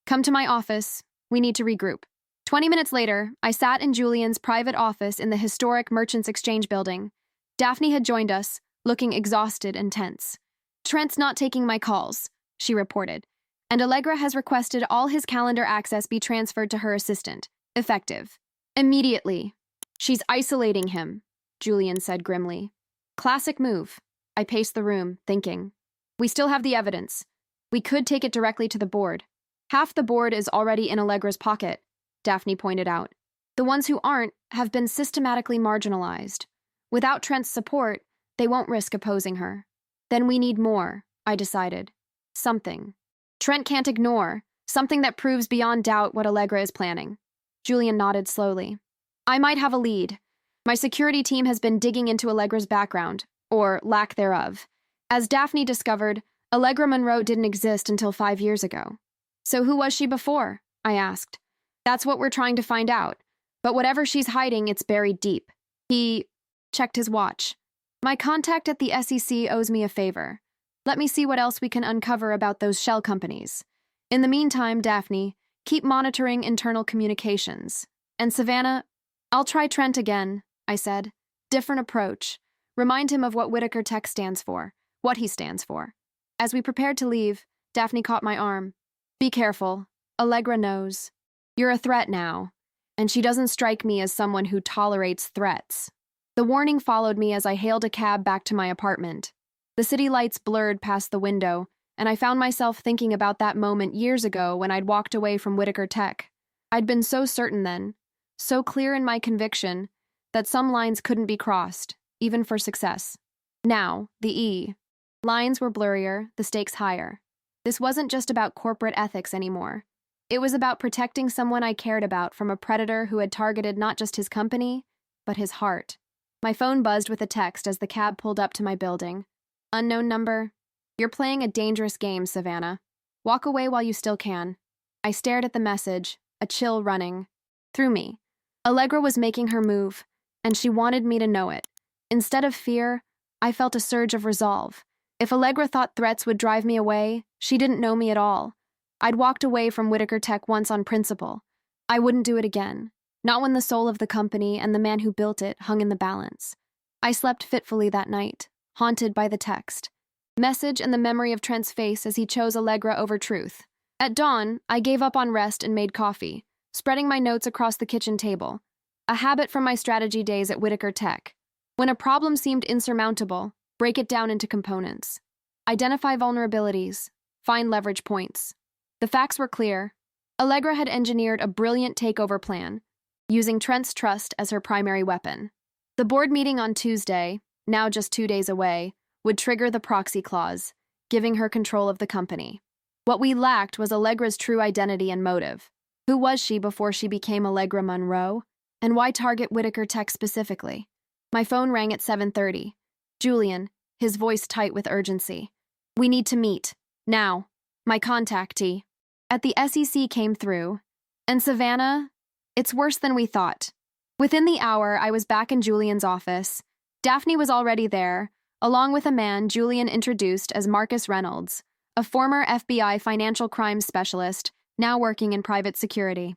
S1: Come to my office. We need to regroup. 20 minutes later, I sat in Julian's private office in the historic Merchants Exchange building. Daphne had joined us, looking exhausted and tense. Trent's not taking my calls, she reported, and Allegra has requested all his calendar access be transferred to her assistant, effective immediately. She's isolating him, Julian said grimly. Classic move. I paced the room, thinking. We still have the evidence. We could take it directly to the board. Half the board is already in Allegra's pocket, Daphne pointed out. The ones who aren't have been systematically marginalized. Without Trent's support, they won't risk opposing her. Then we need more, I decided. Something. Trent can't ignore. Something that proves beyond doubt what Allegra is planning. Julian nodded slowly. I might have a lead. My security team has been digging into Allegra's background, or lack thereof. As Daphne discovered, Allegra Monroe didn't exist until 5 years ago. So who was she before? I asked. That's what we're trying to find out. But whatever she's hiding, it's buried deep. He checked his watch. My contact at the SEC owes me a favor. Let me see what else we can uncover about those shell companies. In the meantime, Daphne, keep monitoring internal communications. And Savannah, I'll try Trent again, I said. Different approach. Remind him of what Whitaker Tech stands for, what he stands for. As we prepared to leave, Daphne caught my arm. Be careful. Allegra knows. You're a threat now, and she doesn't strike me as someone who tolerates threats. The warning followed me as I hailed a cab back to my apartment. The city lights blurred past the window, and I found myself thinking about that moment years ago when I'd walked away from Whitaker Tech. I'd been so certain then, so clear in my conviction, that some lines couldn't be crossed, even for success. Now, the E. Lines were blurrier, the stakes higher. This wasn't just about corporate ethics anymore. It was about protecting someone I cared about from a predator who had targeted not just his company, but his heart. My phone buzzed with a text as the cab pulled up to my building. Unknown number. You're playing a dangerous game, Savannah. Walk away while you still can. I stared at the message, a chill running through me. Allegra was making her move, and she wanted me to know it. Instead of fear, I felt a surge of resolve. If Allegra thought threats would drive me away, she didn't know me at all. I'd walked away from Whitaker Tech once on principle. I wouldn't do it again. Not when the soul of the company and the man who built it hung in the balance. I slept fitfully that night, haunted by the text, message and the memory of Trent's face as he chose Allegra over truth. At dawn, I gave up on rest and made coffee, spreading my notes across the kitchen table, a habit from my strategy days at Whitaker Tech. When a problem seemed insurmountable, break it down into components. Identify vulnerabilities, find leverage points. The facts were clear. Allegra had engineered a brilliant takeover plan, using Trent's trust as her primary weapon. The board meeting on Tuesday, now just 2 days away, would trigger the proxy clause, giving her control of the company. What we lacked was Allegra's true identity and motive. Who was she before she became Allegra Monroe? And why target Whitaker Tech specifically? My phone rang at 7:30. Julian, his voice tight with urgency. We need to meet. Now. My contactee. At the SEC came through. And Savannah? It's worse than we thought. Within the hour, I was back in Julian's office. Daphne was already there, along with a man Julian introduced as Marcus Reynolds, a former FBI financial crimes specialist, now working in private security.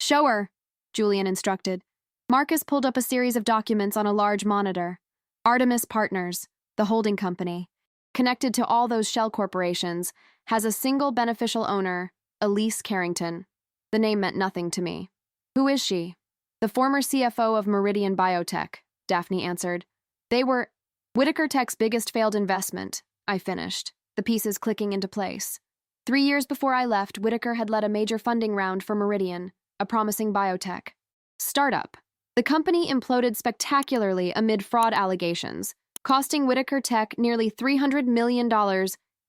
S1: Show her, Julian instructed. Marcus pulled up a series of documents on a large monitor. Artemis Partners, the holding company, connected to all those shell corporations, has a single beneficial owner, Elise Carrington. The name meant nothing to me. Who is she? The former CFO of Meridian Biotech, Daphne answered. They were Whitaker Tech's biggest failed investment, I finished, the pieces clicking into place. 3 years before I left, Whitaker had led a major funding round for Meridian, a promising biotech startup. The company imploded spectacularly amid fraud allegations, costing Whitaker Tech nearly $300 million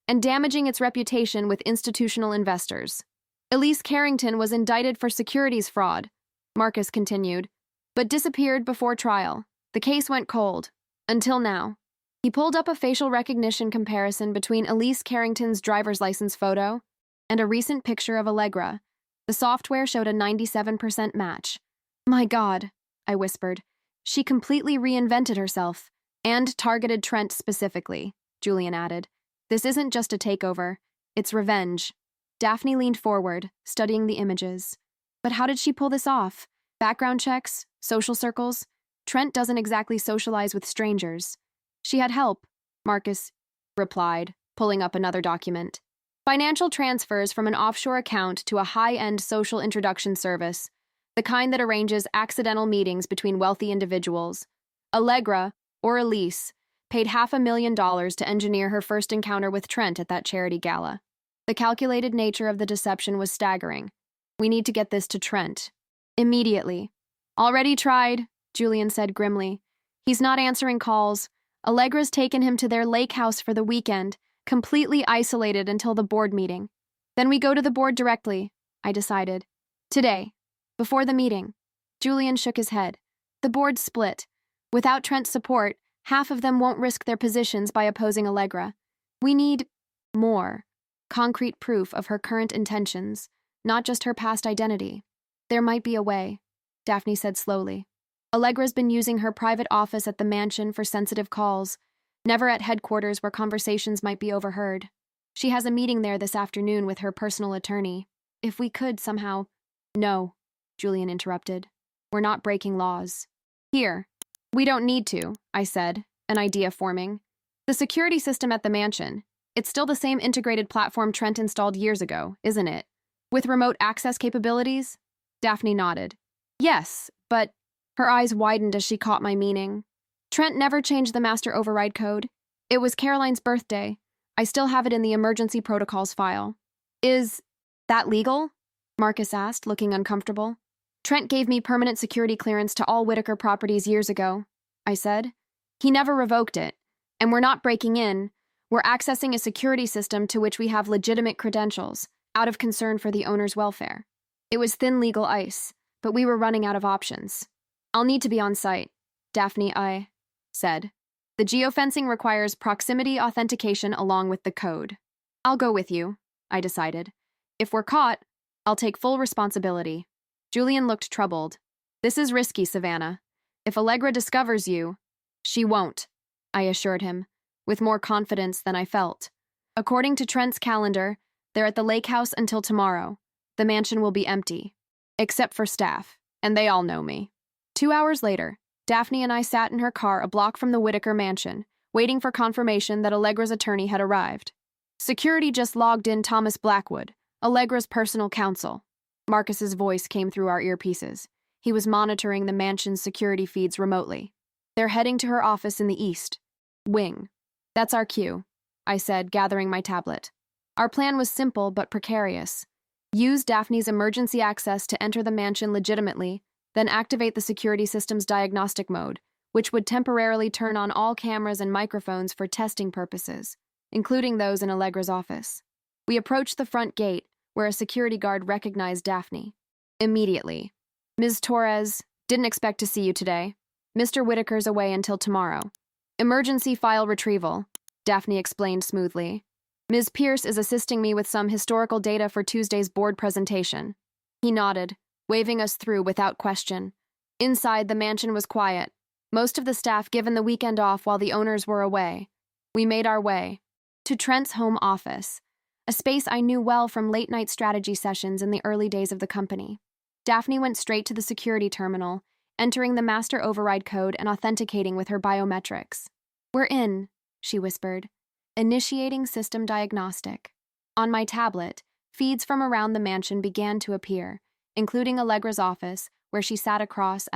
S1: and damaging its reputation with institutional investors. Elise Carrington was indicted for securities fraud, Marcus continued, but disappeared before trial. The case went cold. Until now. He pulled up a facial recognition comparison between Elise Carrington's driver's license photo and a recent picture of Allegra. The software showed a 97% match. My God, I whispered. She completely reinvented herself and targeted Trent specifically, Julian added. This isn't just a takeover, it's revenge. Daphne leaned forward, studying the images. But how did she pull this off? Background checks? Social circles? Trent doesn't exactly socialize with strangers. She had help, Marcus replied, pulling up another document. Financial transfers from an offshore account to a high-end social introduction service, the kind that arranges accidental meetings between wealthy individuals. Allegra, or Elise, paid $500,000 to engineer her first encounter with Trent at that charity gala. The calculated nature of the deception was staggering. We need to get this to Trent. Immediately. Already tried, Julian said grimly. He's not answering calls. Allegra's taken him to their lake house for the weekend, completely isolated until the board meeting. Then we go to the board directly, I decided. Today, before the meeting. Julian shook his head. The board split. Without Trent's support, half of them won't risk their positions by opposing Allegra. We need more concrete proof of her current intentions, not just her past identity. There might be a way, Daphne said slowly. Allegra's been using her private office at the mansion for sensitive calls, never at headquarters where conversations might be overheard. She has a meeting there this afternoon with her personal attorney. If we could somehow— No, Julian interrupted. We're not breaking laws. Here. We don't need to, I said, an idea forming. The security system at the mansion. It's still the same integrated platform Trent installed years ago, isn't it? With remote access capabilities? Daphne nodded. Yes, but— Her eyes widened as she caught my meaning. Trent never changed the master override code. It was Caroline's birthday. I still have it in the emergency protocols file. Is that legal? Marcus asked, looking uncomfortable. Trent gave me permanent security clearance to all Whitaker properties years ago, I said. He never revoked it, and we're not breaking in. We're accessing a security system to which we have legitimate credentials, out of concern for the owner's welfare. It was thin legal ice, but we were running out of options. I'll need to be on site, Daphne, I said. The geofencing requires proximity authentication along with the code. I'll go with you, I decided. If we're caught, I'll take full responsibility. Julian looked troubled. This is risky, Savannah. If Allegra discovers you— She won't, I assured him, with more confidence than I felt. According to Trent's calendar, they're at the lake house until tomorrow. The mansion will be empty, except for staff, and they all know me. 2 hours later, Daphne and I sat in her car a block from the Whitaker mansion, waiting for confirmation that Allegra's attorney had arrived. Security just logged in Thomas Blackwood, Allegra's personal counsel. Marcus's voice came through our earpieces. He was monitoring the mansion's security feeds remotely. They're heading to her office in the east. Wing. That's our cue, I said, gathering my tablet. Our plan was simple but precarious. Use Daphne's emergency access to enter the mansion legitimately, then activate the security system's diagnostic mode, which would temporarily turn on all cameras and microphones for testing purposes, including those in Allegra's office. We approached the front gate, where a security guard recognized Daphne. Immediately. Ms. Torres, didn't expect to see you today. Mr. Whitaker's away until tomorrow. Emergency file retrieval, Daphne explained smoothly. Ms. Pierce is assisting me with some historical data for Tuesday's board presentation. He nodded, waving us through without question. Inside, the mansion was quiet, most of the staff given the weekend off while the owners were away. We made our way to Trent's home office, a space I knew well from late-night strategy sessions in the early days of the company. Daphne went straight to the security terminal, entering the master override code and authenticating with her biometrics. We're in, she whispered, initiating system diagnostic. On my tablet, feeds from around the mansion began to appear, including Allegra's office, where she sat across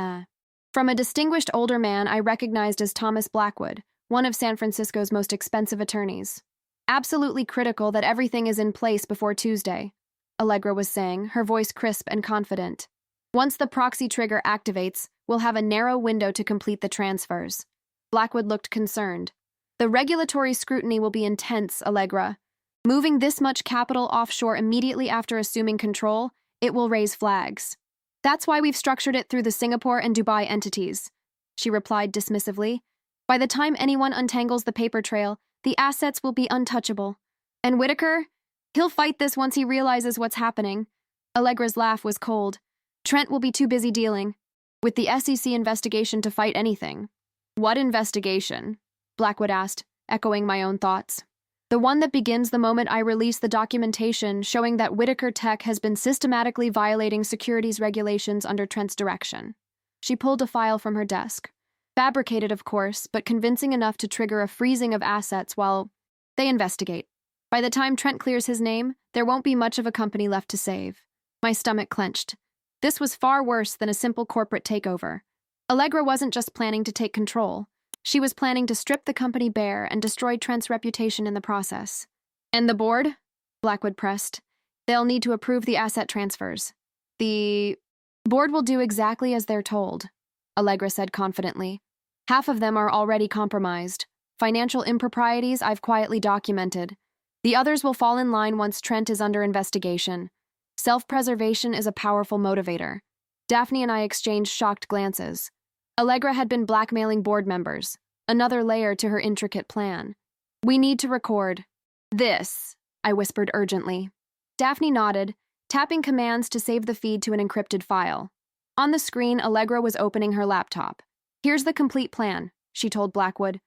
S1: from a distinguished older man I recognized as Thomas Blackwood, one of San Francisco's most expensive attorneys. Absolutely critical that everything is in place before Tuesday, Allegra was saying, her voice crisp and confident. Once the proxy trigger activates, we'll have a narrow window to complete the transfers. Blackwood looked concerned. The regulatory scrutiny will be intense, Allegra. Moving this much capital offshore immediately after assuming control, it will raise flags. That's why we've structured it through the Singapore and Dubai entities, she replied dismissively. By the time anyone untangles the paper trail, the assets will be untouchable. And Whitaker? He'll fight this once he realizes what's happening. Allegra's laugh was cold. Trent will be too busy dealing with the SEC investigation to fight anything. What investigation? Blackwood asked, echoing my own thoughts. The one that begins the moment I release the documentation showing that Whitaker Tech has been systematically violating securities regulations under Trent's direction. She pulled a file from her desk. Fabricated, of course, but convincing enough to trigger a freezing of assets while they investigate. By the time Trent clears his name, there won't be much of a company left to save. My stomach clenched. This was far worse than a simple corporate takeover. Allegra wasn't just planning to take control. She was planning to strip the company bare and destroy Trent's reputation in the process. And the board? Blackwood pressed. They'll need to approve the asset transfers. The board will do exactly as they're told, Allegra said confidently. Half of them are already compromised. Financial improprieties I've quietly documented. The others will fall in line once Trent is under investigation. Self-preservation is a powerful motivator. Daphne and I exchanged shocked glances. Allegra had been blackmailing board members, another layer to her intricate plan. We need to record this, I whispered urgently. Daphne nodded, tapping commands to save the feed to an encrypted file. On the screen, Allegra was opening her laptop. Here's the complete plan, she told Blackwood.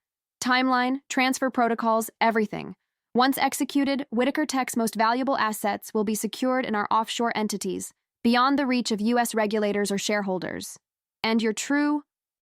S1: Timeline, transfer protocols, everything. Once executed, Whitaker Tech's most valuable assets will be secured in our offshore entities, beyond the reach of U.S. regulators or shareholders. And your true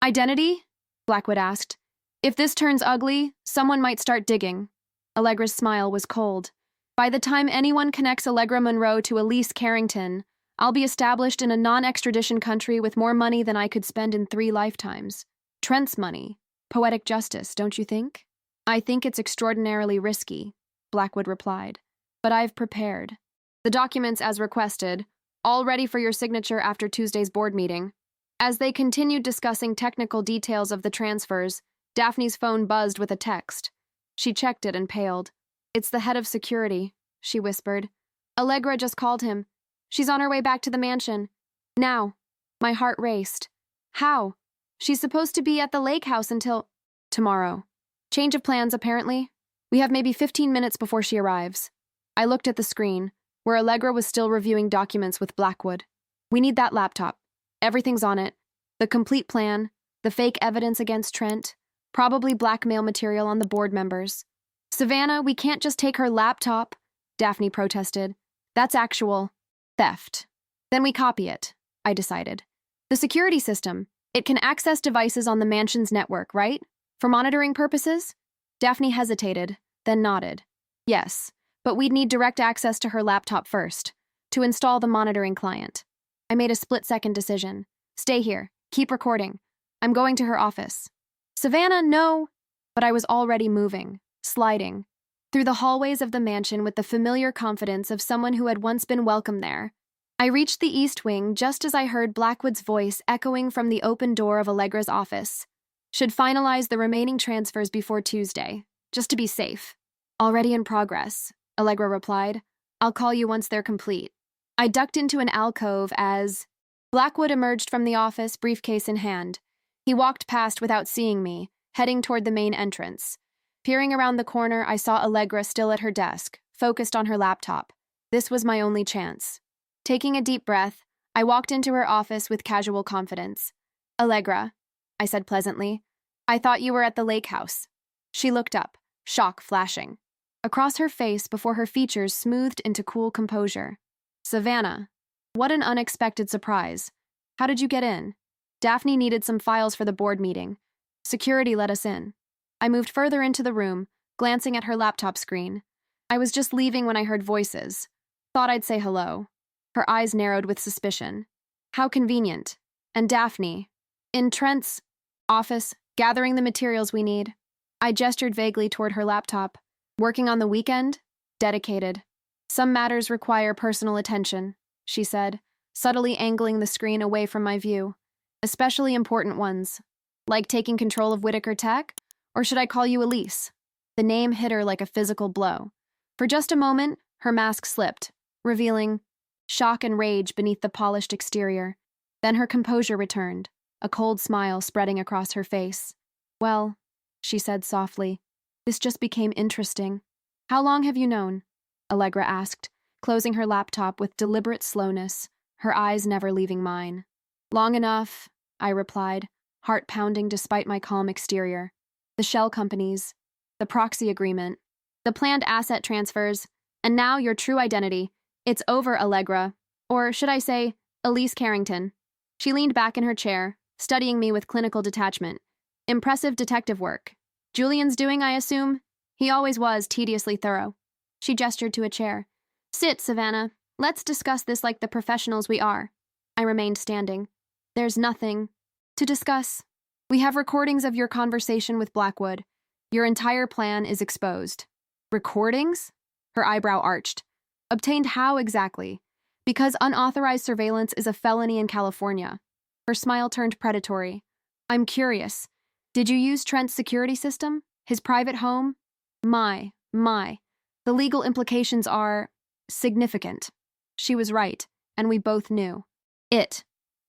S1: identity? Blackwood asked. If this turns ugly, someone might start digging. Allegra's smile was cold. By the time anyone connects Allegra Monroe to Elise Carrington, I'll be established in a non-extradition country with more money than I could spend in 3 lifetimes. Trent's money. Poetic justice, don't you think? I think it's extraordinarily risky, Blackwood replied. But I've prepared. The documents as requested, all ready for your signature after Tuesday's board meeting. As they continued discussing technical details of the transfers, Daphne's phone buzzed with a text. She checked it and paled. It's the head of security, she whispered. Allegra just called him. She's on her way back to the mansion. Now. My heart raced. How? She's supposed to be at the lake house until tomorrow. Change of plans, apparently. We have maybe 15 minutes before she arrives. I looked at the screen, where Allegra was still reviewing documents with Blackwood. We need that laptop. Everything's on it. The complete plan, the fake evidence against Trent, probably blackmail material on the board members. Savannah, we can't just take her laptop, Daphne protested. That's actual theft. Then we copy it, I decided. The security system. It can access devices on the mansion's network, right? For monitoring purposes? Daphne hesitated, then nodded. Yes, but we'd need direct access to her laptop first, to install the monitoring client. I made a split-second decision. Stay here. Keep recording. I'm going to her office. Savannah, no! But I was already moving, sliding, through the hallways of the mansion with the familiar confidence of someone who had once been welcome there. I reached the east wing just as I heard Blackwood's voice echoing from the open door of Allegra's office. Should finalize the remaining transfers before Tuesday, just to be safe. Already in progress, Allegra replied. I'll call you once they're complete. I ducked into an alcove as Blackwood emerged from the office, briefcase in hand. He walked past without seeing me, heading toward the main entrance. Peering around the corner, I saw Allegra still at her desk, focused on her laptop. This was my only chance. Taking a deep breath, I walked into her office with casual confidence. Allegra, I said pleasantly, I thought you were at the lake house. She looked up, shock flashing. Across her face before her features smoothed into cool composure. Savannah, what an unexpected surprise. How did you get in? Daphne needed some files for the board meeting. Security let us in. I moved further into the room, glancing at her laptop screen. I was just leaving when I heard voices. Thought I'd say hello. Her eyes narrowed with suspicion. How convenient. And Daphne, in Trent's office, gathering the materials we need. I gestured vaguely toward her laptop. Working on the weekend? Dedicated. Some matters require personal attention, she said, subtly angling the screen away from my view. Especially important ones. Like taking control of Whitaker Tech? Or should I call you Elise? The name hit her like a physical blow. For just a moment, her mask slipped, revealing shock and rage beneath the polished exterior. Then her composure returned, a cold smile spreading across her face. Well, she said softly, this just became interesting. How long have you known? Allegra asked, closing her laptop with deliberate slowness, her eyes never leaving mine. Long enough, I replied, heart pounding despite my calm exterior. The shell companies, the proxy agreement, the planned asset transfers, and now your true identity. It's over, Allegra. Or should I say, Elise Carrington. She leaned back in her chair, studying me with clinical detachment. Impressive detective work. Julian's doing, I assume? He always was tediously thorough. She gestured to a chair. Sit, Savannah. Let's discuss this like the professionals we are. I remained standing. There's nothing to discuss. We have recordings of your conversation with Blackwood. Your entire plan is exposed. Recordings? Her eyebrow arched. Obtained how exactly? Because unauthorized surveillance is a felony in California. Her smile turned predatory. I'm curious. Did you use Trent's security system? His private home? My. The legal implications are significant. She was right, and we both knew.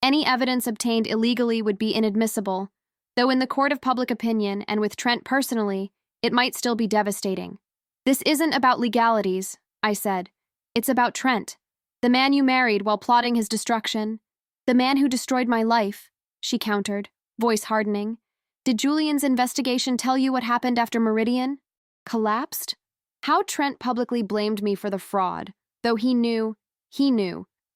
S1: Any evidence obtained illegally would be inadmissible, though in the court of public opinion and with Trent personally, it might still be devastating. This isn't about legalities, I said. It's about Trent, the man you married while plotting his destruction. The man who destroyed my life, she countered, voice hardening. Did Julian's investigation tell you what happened after Meridian collapsed? How Trent publicly blamed me for the fraud, though he knew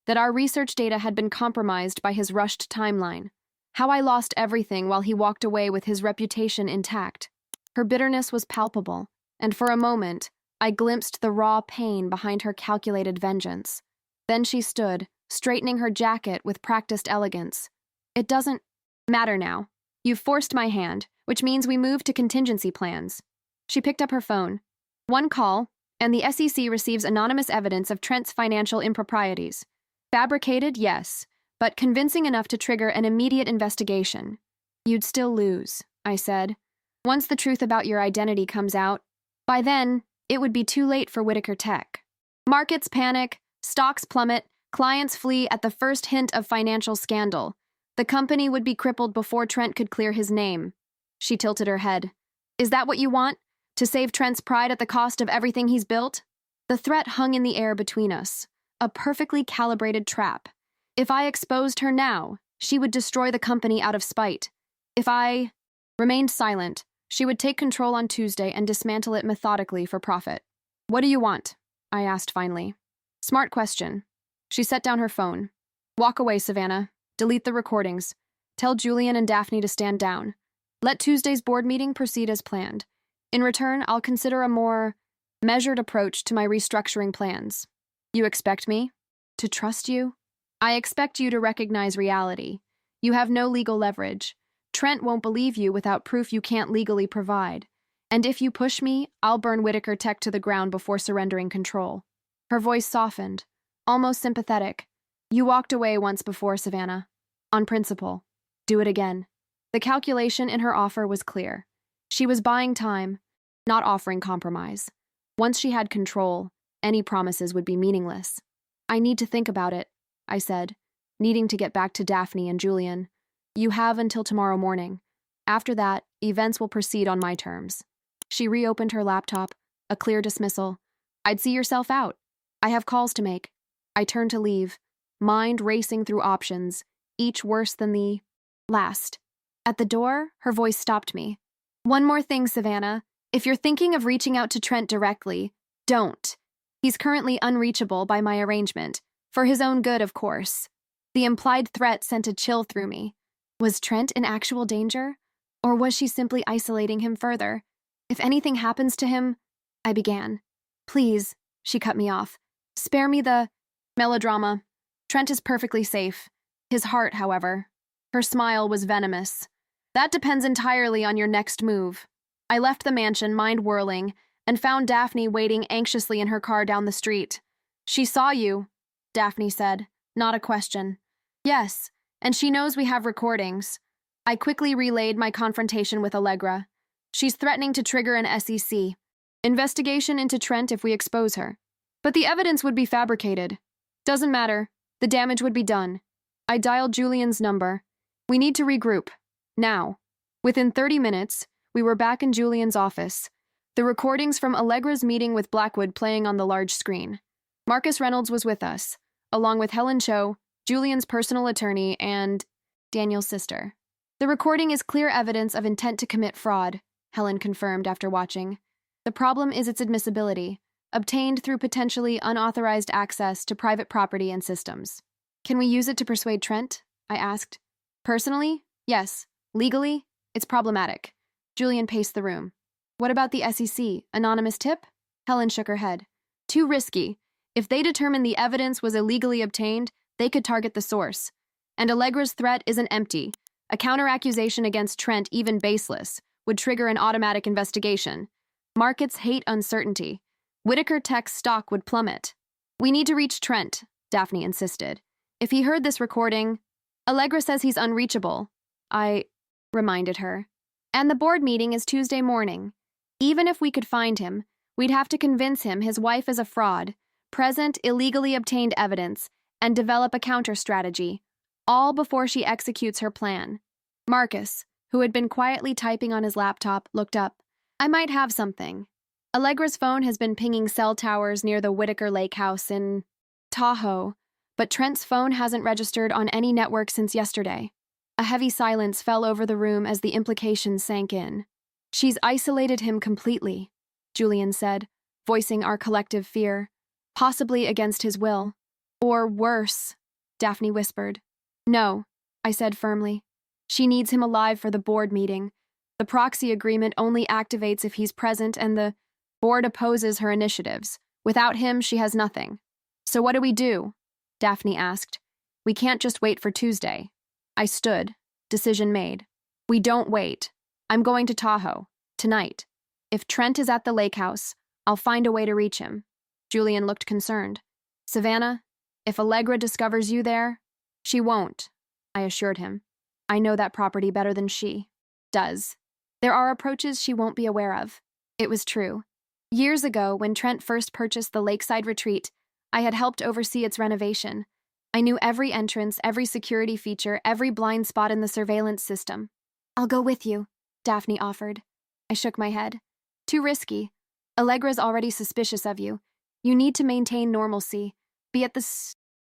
S1: that our research data had been compromised by his rushed timeline. How I lost everything while he walked away with his reputation intact. Her bitterness was palpable, and for a moment, I glimpsed the raw pain behind her calculated vengeance. Then she stood, straightening her jacket with practiced elegance. It doesn't matter now. You've forced my hand, which means we move to contingency plans. She picked up her phone. One call, and the SEC receives anonymous evidence of Trent's financial improprieties. Fabricated, yes, but convincing enough to trigger an immediate investigation. You'd still lose, I said. Once the truth about your identity comes out, by then, it would be too late for Whitaker Tech. Markets panic, stocks plummet, clients flee at the first hint of financial scandal. The company would be crippled before Trent could clear his name. She tilted her head. Is that what you want? To save Trent's pride at the cost of everything he's built? The threat hung in the air between us, a perfectly calibrated trap. If I exposed her now, she would destroy the company out of spite. If I remained silent, she would take control on Tuesday and dismantle it methodically for profit. What do you want? I asked finally. Smart question. She set down her phone. Walk away, Savannah. Delete the recordings. Tell Julian and Daphne to stand down. Let Tuesday's board meeting proceed as planned. In return, I'll consider a more measured approach to my restructuring plans. You expect me to trust you? I expect you to recognize reality. You have no legal leverage. Trent won't believe you without proof you can't legally provide. And if you push me, I'll burn Whitaker Tech to the ground before surrendering control. Her voice softened, almost sympathetic. You walked away once before, Savannah. On principle. Do it again. The calculation in her offer was clear. She was buying time, not offering compromise. Once she had control, any promises would be meaningless. I need to think about it, I said, needing to get back to Daphne and Julian. You have until tomorrow morning. After that, events will proceed on my terms. She reopened her laptop, a clear dismissal. I'd see yourself out. I have calls to make. I turned to leave, mind racing through options, each worse than the last. At the door, her voice stopped me. One more thing, Savannah. If you're thinking of reaching out to Trent directly, don't. He's currently unreachable by my arrangement, for his own good, of course. The implied threat sent a chill through me. Was Trent in actual danger? Or was she simply isolating him further? If anything happens to him, I began. Please, she cut me off. Spare me the melodrama. Trent is perfectly safe. His heart, however. Her smile was venomous. That depends entirely on your next move. I left the mansion, mind whirling, and found Daphne waiting anxiously in her car down the street. She saw you, Daphne said, not a question. Yes, and she knows we have recordings. I quickly relayed my confrontation with Allegra. She's threatening to trigger an SEC investigation into Trent if we expose her. But the evidence would be fabricated. Doesn't matter. The damage would be done. I dialed Julian's number. We need to regroup. Now. Within 30 minutes, we were back in Julian's office, the recordings from Allegra's meeting with Blackwood playing on the large screen. Marcus Reynolds was with us, along with Helen Cho, Julian's personal attorney, and Daniel's sister. The recording is clear evidence of intent to commit fraud, Helen confirmed after watching. The problem is its admissibility, obtained through potentially unauthorized access to private property and systems. Can we use it to persuade Trent? I asked. Personally? Yes. Legally? It's problematic. Julian paced the room. What about the SEC? Anonymous tip? Helen shook her head. Too risky. If they determine the evidence was illegally obtained, they could target the source. And Allegra's threat isn't empty. A counter-accusation against Trent, even baseless, would trigger an automatic investigation. Markets hate uncertainty. Whitaker Tech's stock would plummet. We need to reach Trent, Daphne insisted. If he heard this recording, Allegra says he's unreachable. I reminded her. And the board meeting is Tuesday morning. Even if we could find him, we'd have to convince him his wife is a fraud, present illegally obtained evidence, and develop a counter strategy, all before she executes her plan. Marcus, who had been quietly typing on his laptop, looked up. I might have something. Allegra's phone has been pinging cell towers near the Whitaker Lake House in Tahoe, but Trent's phone hasn't registered on any network since yesterday. A heavy silence fell over the room as the implications sank in. She's isolated him completely, Julian said, voicing our collective fear, possibly against his will. Or worse, Daphne whispered. No, I said firmly. She needs him alive for the board meeting. The proxy agreement only activates if he's present and the board opposes her initiatives. Without him, she has nothing. So what do we do? Daphne asked. We can't just wait for Tuesday. I stood. Decision made. We don't wait. I'm going to Tahoe. Tonight. If Trent is at the lake house, I'll find a way to reach him. Julian looked concerned. Savannah, if Allegra discovers you there, she won't, I assured him. I know that property better than she does. There are approaches she won't be aware of. It was true. Years ago, when Trent first purchased the lakeside retreat, I had helped oversee its renovation. I knew every entrance, every security feature, every blind spot in the surveillance system. I'll go with you, Daphne offered. I shook my head. Too risky. Allegra's already suspicious of you. You need to maintain normalcy. Be at the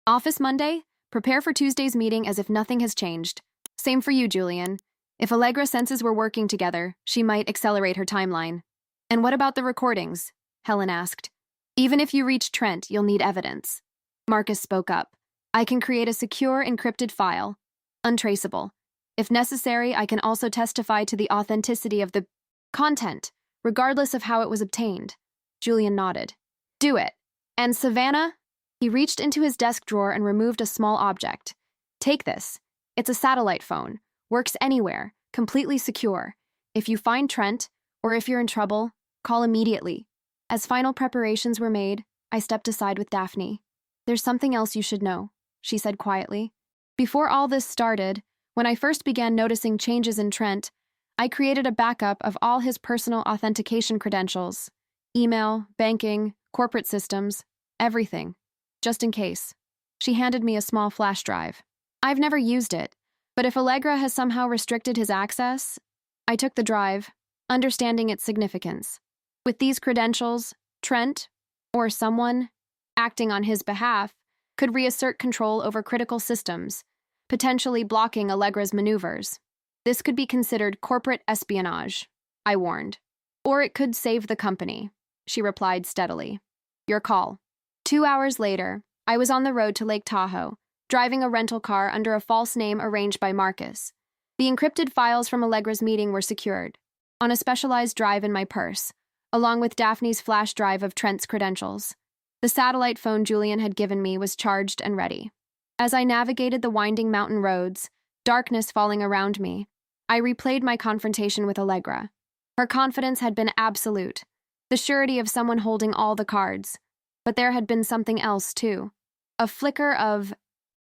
S1: office Monday. Prepare for Tuesday's meeting as if nothing has changed. Same for you, Julian. If Allegra senses we're working together, she might accelerate her timeline. And what about the recordings? Helen asked. Even if you reach Trent, you'll need evidence. Marcus spoke up. I can create a secure, encrypted file. Untraceable. If necessary, I can also testify to the authenticity of the content, regardless of how it was obtained. Julian nodded. Do it. And Savannah? He reached into his desk drawer and removed a small object. Take this. It's a satellite phone. Works anywhere. Completely secure. If you find Trent, or if you're in trouble, call immediately. As final preparations were made, I stepped aside with Daphne. There's something else you should know, she said quietly. Before all this started, when I first began noticing changes in Trent, I created a backup of all his personal authentication credentials. Email, banking, corporate systems, everything. Just in case. She handed me a small flash drive. I've never used it, but if Allegra has somehow restricted his access, I took the drive, understanding its significance. With these credentials, Trent, or someone, acting on his behalf, could reassert control over critical systems, potentially blocking Allegra's maneuvers. This could be considered corporate espionage, I warned. Or it could save the company, she replied steadily. Your call. 2 hours later, I was on the road to Lake Tahoe, driving a rental car under a false name arranged by Marcus. The encrypted files from Allegra's meeting were secured, on a specialized drive in my purse, along with Daphne's flash drive of Trent's credentials. The satellite phone Julian had given me was charged and ready. As I navigated the winding mountain roads, darkness falling around me, I replayed my confrontation with Allegra. Her confidence had been absolute, the surety of someone holding all the cards. But there had been something else, too. A flicker of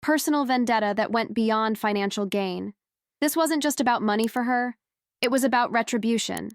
S1: personal vendetta that went beyond financial gain. This wasn't just about money for her. It was about retribution,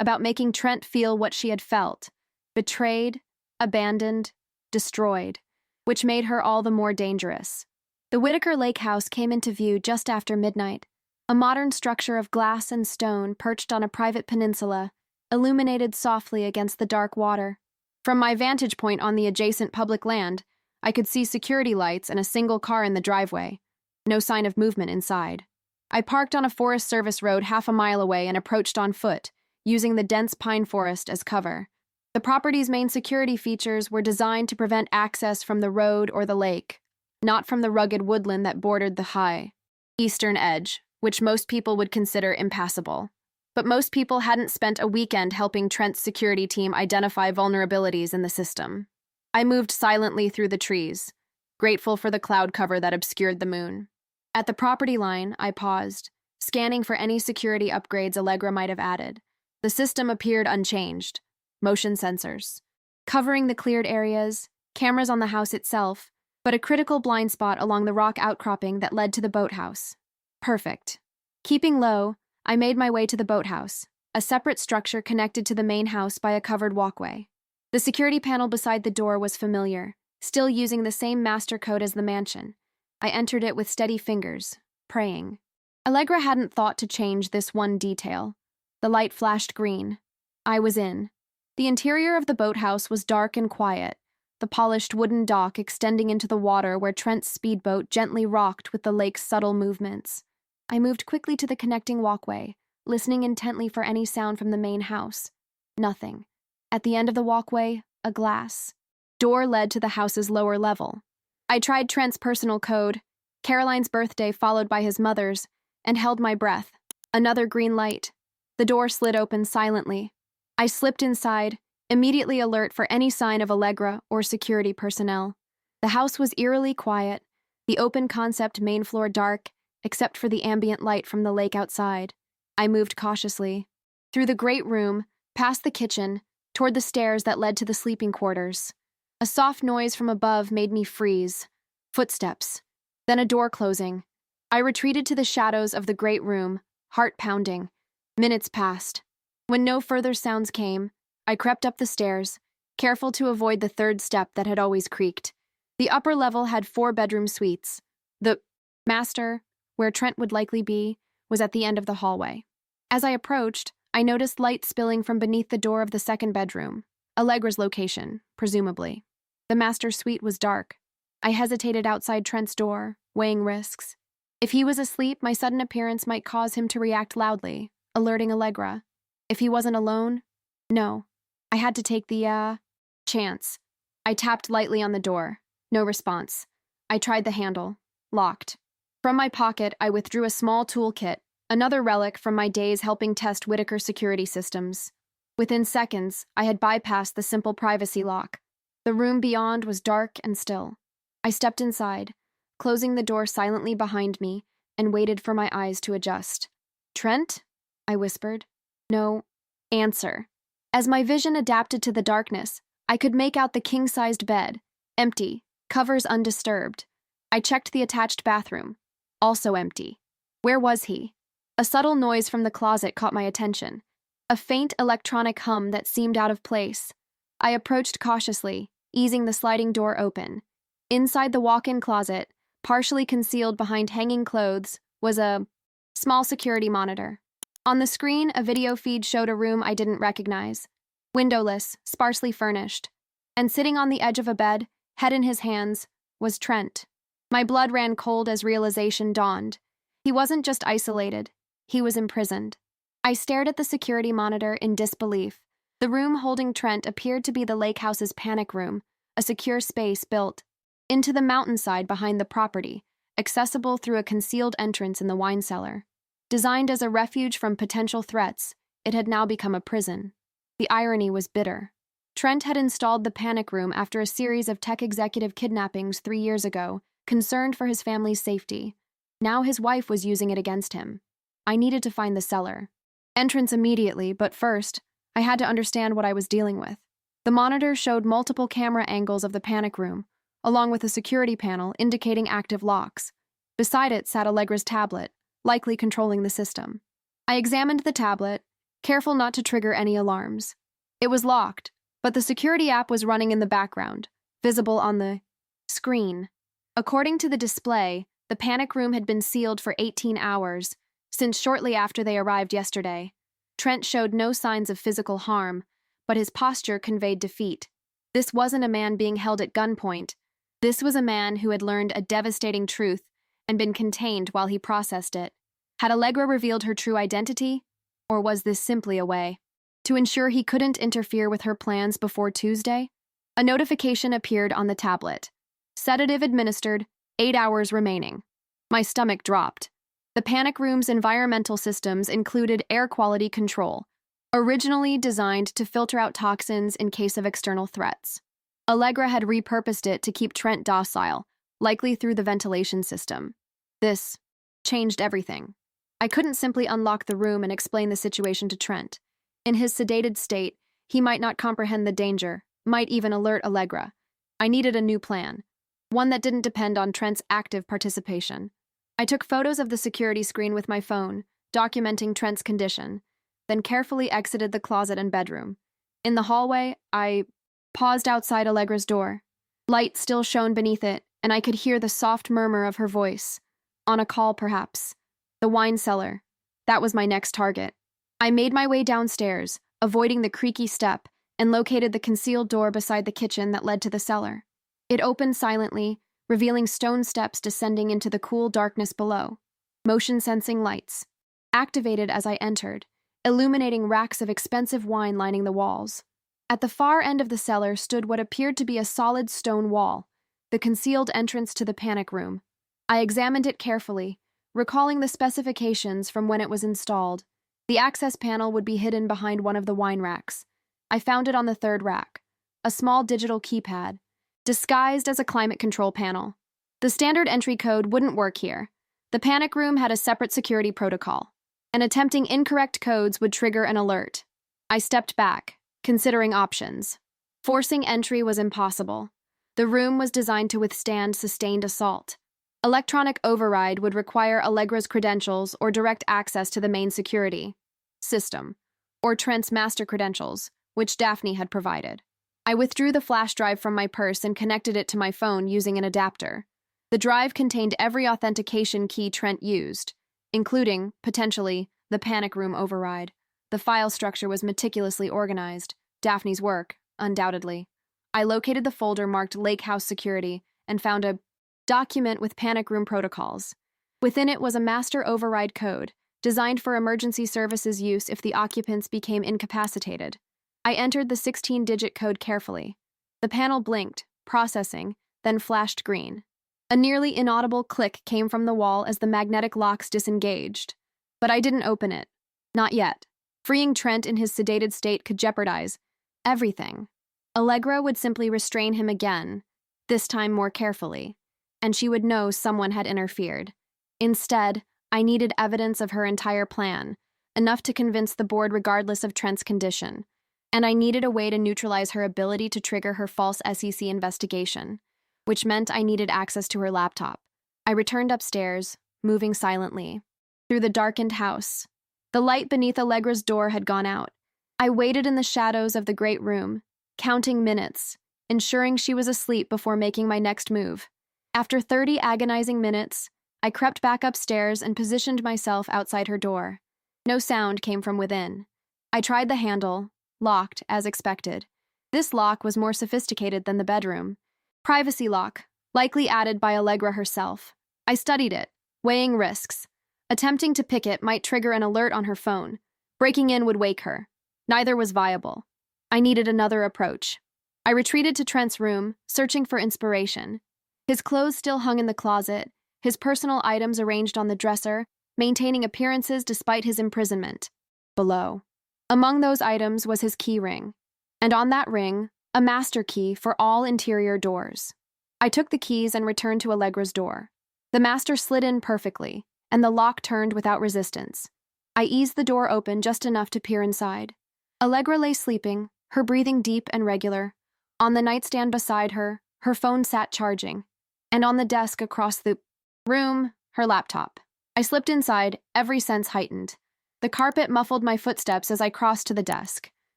S1: about making Trent feel what she had felt, betrayed, abandoned, destroyed, which made her all the more dangerous. The Whitaker Lake House came into view just after midnight, a modern structure of glass and stone perched on a private peninsula, illuminated softly against the dark water. From my vantage point on the adjacent public land, I could see security lights and a single car in the driveway. No sign of movement inside. I parked on a Forest Service road half a mile away and approached on foot, using the dense pine forest as cover. The property's main security features were designed to prevent access from the road or the lake, not from the rugged woodland that bordered the high, eastern edge, which most people would consider impassable. But most people hadn't spent a weekend helping Trent's security team identify vulnerabilities in the system. I moved silently through the trees, grateful for the cloud cover that obscured the moon. At the property line, I paused, scanning for any security upgrades Allegra might have added. The system appeared unchanged. Motion sensors, covering the cleared areas, cameras on the house itself, but a critical blind spot along the rock outcropping that led to the boathouse. Perfect. Keeping low, I made my way to the boathouse, a separate structure connected to the main house by a covered walkway. The security panel beside the door was familiar, still using the same master code as the mansion. I entered it with steady fingers, praying. Allegra hadn't thought to change this one detail. The light flashed green. I was in. The interior of the boathouse was dark and quiet, the polished wooden dock extending into the water where Trent's speedboat gently rocked with the lake's subtle movements. I moved quickly to the connecting walkway, listening intently for any sound from the main house. Nothing. At the end of the walkway, a glass door led to the house's lower level. I tried Trent's personal code, Caroline's birthday followed by his mother's, and held my breath. Another green light. The door slid open silently. I slipped inside, immediately alert for any sign of Allegra or security personnel. The house was eerily quiet, the open concept main floor dark, except for the ambient light from the lake outside. I moved cautiously. Through the great room, past the kitchen, toward the stairs that led to the sleeping quarters. A soft noise from above made me freeze. Footsteps. Then a door closing. I retreated to the shadows of the great room, heart pounding. Minutes passed. When no further sounds came, I crept up the stairs, careful to avoid the third step that had always creaked. The upper level had 4-bedroom suites. The master, where Trent would likely be, was at the end of the hallway. As I approached, I noticed light spilling from beneath the door of the second bedroom, Allegra's location, presumably. The master's suite was dark. I hesitated outside Trent's door, weighing risks. If he was asleep, my sudden appearance might cause him to react loudly, alerting Allegra. If he wasn't alone, no. I had to take the, chance. I tapped lightly on the door. No response. I tried the handle. Locked. From my pocket, I withdrew a small toolkit, another relic from my days helping test Whitaker security systems. Within seconds, I had bypassed the simple privacy lock. The room beyond was dark and still. I stepped inside, closing the door silently behind me, and waited for my eyes to adjust. "Trent?" I whispered. No answer. As my vision adapted to the darkness, I could make out the king-sized bed, empty, covers undisturbed. I checked the attached bathroom, also empty. Where was he? A subtle noise from the closet caught my attention, a faint electronic hum that seemed out of place. I approached cautiously, easing the sliding door open. Inside the walk-in closet, partially concealed behind hanging clothes, was a small security monitor. On the screen, a video feed showed a room I didn't recognize. Windowless, sparsely furnished. And sitting on the edge of a bed, head in his hands, was Trent. My blood ran cold as realization dawned. He wasn't just isolated. He was imprisoned. I stared at the security monitor in disbelief. The room holding Trent appeared to be the lake house's panic room, a secure space built into the mountainside behind the property, accessible through a concealed entrance in the wine cellar. Designed as a refuge from potential threats, it had now become a prison. The irony was bitter. Trent had installed the panic room after a series of tech executive kidnappings 3 years ago, concerned for his family's safety. Now his wife was using it against him. I needed to find the cellar. Entrance immediately, but first, I had to understand what I was dealing with. The monitor showed multiple camera angles of the panic room, along with a security panel indicating active locks. Beside it sat Allegra's tablet, likely controlling the system. I examined the tablet, careful not to trigger any alarms. It was locked, but the security app was running in the background, visible on the screen. According to the display, the panic room had been sealed for 18 hours, since shortly after they arrived yesterday. Trent showed no signs of physical harm, but his posture conveyed defeat. This wasn't a man being held at gunpoint. This was a man who had learned a devastating truth and been contained while he processed it. Had Allegra revealed her true identity, or was this simply a way to ensure he couldn't interfere with her plans before Tuesday? A notification appeared on the tablet. Sedative administered, 8 hours remaining. My stomach dropped. The panic room's environmental systems included air quality control, originally designed to filter out toxins in case of external threats. Allegra had repurposed it to keep Trent docile, likely through the ventilation system. This changed everything. I couldn't simply unlock the room and explain the situation to Trent. In his sedated state, he might not comprehend the danger, might even alert Allegra. I needed a new plan, one that didn't depend on Trent's active participation. I took photos of the security screen with my phone, documenting Trent's condition, then carefully exited the closet and bedroom. In the hallway, I paused outside Allegra's door. Light still shone beneath it, and I could hear the soft murmur of her voice. On a call, perhaps. The wine cellar. That was my next target. I made my way downstairs, avoiding the creaky step, and located the concealed door beside the kitchen that led to the cellar. It opened silently, revealing stone steps descending into the cool darkness below. Motion-sensing lights, activated as I entered, illuminating racks of expensive wine lining the walls. At the far end of the cellar stood what appeared to be a solid stone wall, the concealed entrance to the panic room. I examined it carefully, recalling the specifications from when it was installed. The access panel would be hidden behind one of the wine racks. I found it on the third rack, a small digital keypad, disguised as a climate control panel. The standard entry code wouldn't work here. The panic room had a separate security protocol, and attempting incorrect codes would trigger an alert. I stepped back, considering options. Forcing entry was impossible. The room was designed to withstand sustained assault. Electronic override would require Allegra's credentials or direct access to the main security system, or Trent's master credentials, which Daphne had provided. I withdrew the flash drive from my purse and connected it to my phone using an adapter. The drive contained every authentication key Trent used, including, potentially, the panic room override. The file structure was meticulously organized. Daphne's work, undoubtedly. I located the folder marked Lake House Security and found a document with panic room protocols. Within it was a master override code, designed for emergency services use if the occupants became incapacitated. I entered the 16-digit code carefully. The panel blinked, processing, then flashed green. A nearly inaudible click came from the wall as the magnetic locks disengaged. But I didn't open it. Not yet. Freeing Trent in his sedated state could jeopardize everything. Allegra would simply restrain him again, this time more carefully, and she would know someone had interfered. Instead, I needed evidence of her entire plan, enough to convince the board regardless of Trent's condition, and I needed a way to neutralize her ability to trigger her false SEC investigation, which meant I needed access to her laptop. I returned upstairs, moving silently. Through the darkened house. The light beneath Allegra's door had gone out. I waited in the shadows of the great room, counting minutes, ensuring she was asleep before making my next move. After 30 agonizing minutes, I crept back upstairs and positioned myself outside her door. No sound came from within. I tried the handle, locked as expected. This lock was more sophisticated than the bedroom. Privacy lock, likely added by Allegra herself. I studied it, weighing risks. Attempting to pick it might trigger an alert on her phone. Breaking in would wake her. Neither was viable. I needed another approach. I retreated to Trent's room, searching for inspiration. His clothes still hung in the closet, his personal items arranged on the dresser, maintaining appearances despite his imprisonment. Below. Among those items was his key ring, and on that ring, a master key for all interior doors. I took the keys and returned to Allegra's door. The master slid in perfectly, and the lock turned without resistance. I eased the door open just enough to peer inside. Allegra lay sleeping, her breathing deep and regular. On the nightstand beside her, her phone sat charging, and on the desk across the room, her laptop. I slipped inside, every sense heightened. The carpet muffled my footsteps as I crossed to the desk.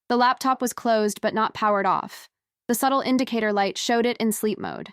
S1: The laptop was closed but not powered off. The subtle indicator light showed it in sleep mode.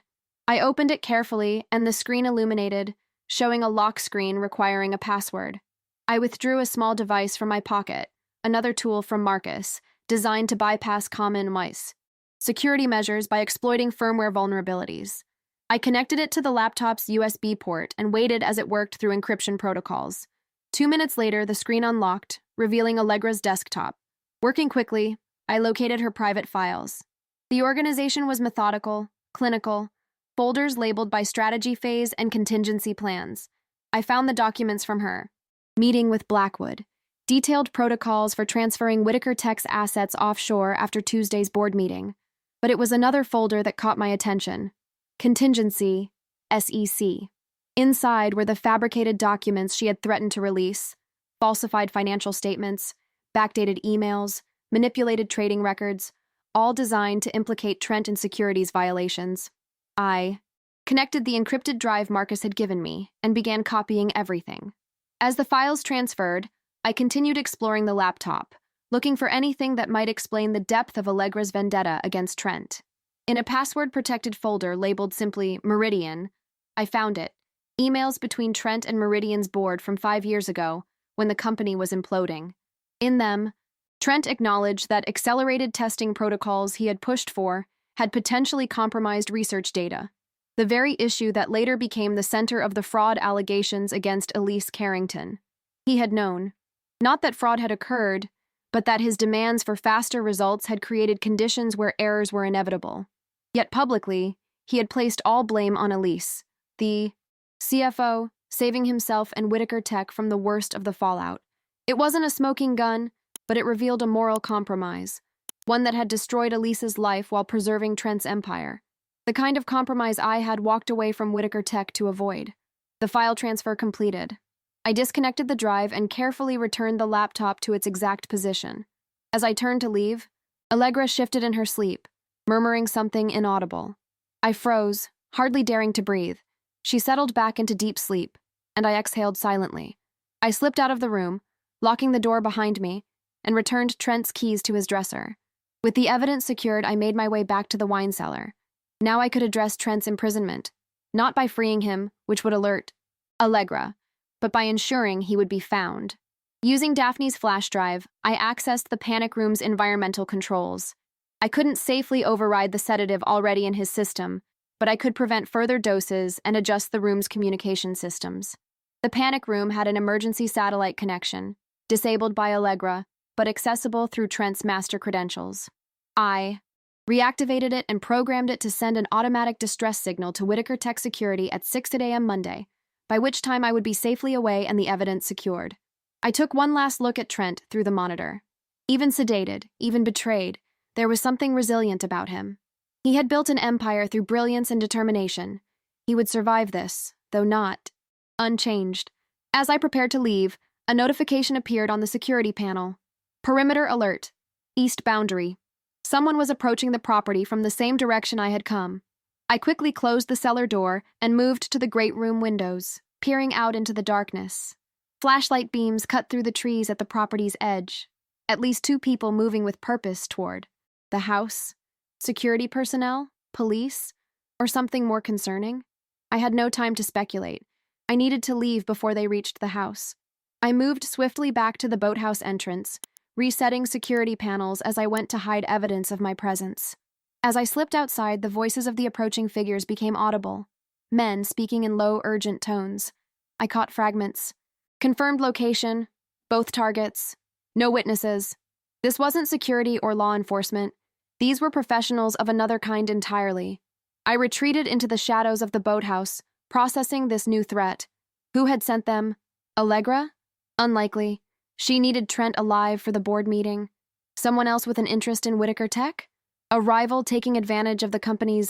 S1: I opened it carefully, and the screen illuminated, showing a lock screen requiring a password. I withdrew a small device from my pocket, another tool from Marcus, designed to bypass common mice security measures by exploiting firmware vulnerabilities. I connected it to the laptop's USB port and waited as it worked through encryption protocols. 2 minutes later, the screen unlocked, revealing Allegra's desktop. Working quickly, I located her private files. The organization was methodical, clinical, folders labeled by strategy phase and contingency plans. I found the documents from her. Meeting with Blackwood. Detailed protocols for transferring Whitaker Tech's assets offshore after Tuesday's board meeting. But it was another folder that caught my attention. Contingency, SEC. Inside were the fabricated documents she had threatened to release, falsified financial statements, backdated emails, manipulated trading records, all designed to implicate Trent in securities violations. I connected the encrypted drive Marcus had given me and began copying everything. As the files transferred, I continued exploring the laptop, looking for anything that might explain the depth of Allegra's vendetta against Trent. In a password-protected folder labeled simply Meridian, I found it. Emails between Trent and Meridian's board from 5 years ago, when the company was imploding. In them, Trent acknowledged that accelerated testing protocols he had pushed for had potentially compromised research data, the very issue that later became the center of the fraud allegations against Elise Carrington. He had known, not that fraud had occurred, but that his demands for faster results had created conditions where errors were inevitable. Yet publicly, he had placed all blame on Elise, the CFO, saving himself and Whitaker Tech from the worst of the fallout. It wasn't a smoking gun, but it revealed a moral compromise, one that had destroyed Elise's life while preserving Trent's empire. The kind of compromise I had walked away from Whitaker Tech to avoid. The file transfer completed. I disconnected the drive and carefully returned the laptop to its exact position. As I turned to leave, Allegra shifted in her sleep, murmuring something inaudible. I froze, hardly daring to breathe. She settled back into deep sleep, and I exhaled silently. I slipped out of the room, locking the door behind me, and returned Trent's keys to his dresser. With the evidence secured, I made my way back to the wine cellar. Now I could address Trent's imprisonment, not by freeing him, which would alert Allegra, but by ensuring he would be found. Using Daphne's flash drive, I accessed the panic room's environmental controls. I couldn't safely override the sedative already in his system, but I could prevent further doses and adjust the room's communication systems. The panic room had an emergency satellite connection, disabled by Allegra, but accessible through Trent's master credentials. I reactivated it and programmed it to send an automatic distress signal to Whitaker Tech Security at 6 a.m. Monday, by which time I would be safely away and the evidence secured. I took one last look at Trent through the monitor. Even sedated, even betrayed, there was something resilient about him. He had built an empire through brilliance and determination. He would survive this, though not unchanged. As I prepared to leave, a notification appeared on the security panel. Perimeter alert. East boundary. Someone was approaching the property from the same direction I had come. I quickly closed the cellar door and moved to the great room windows, peering out into the darkness. Flashlight beams cut through the trees at the property's edge. At least 2 people moving with purpose toward the house. Security personnel? Police? Or something more concerning? I had no time to speculate. I needed to leave before they reached the house. I moved swiftly back to the boathouse entrance, resetting security panels as I went to hide evidence of my presence. As I slipped outside, the voices of the approaching figures became audible. Men speaking in low, urgent tones. I caught fragments. Confirmed location. Both targets. No witnesses. This wasn't security or law enforcement. These were professionals of another kind entirely. I retreated into the shadows of the boathouse, processing this new threat. Who had sent them? Allegra? Unlikely. She needed Trent alive for the board meeting. Someone else with an interest in Whitaker Tech? A rival taking advantage of the company's,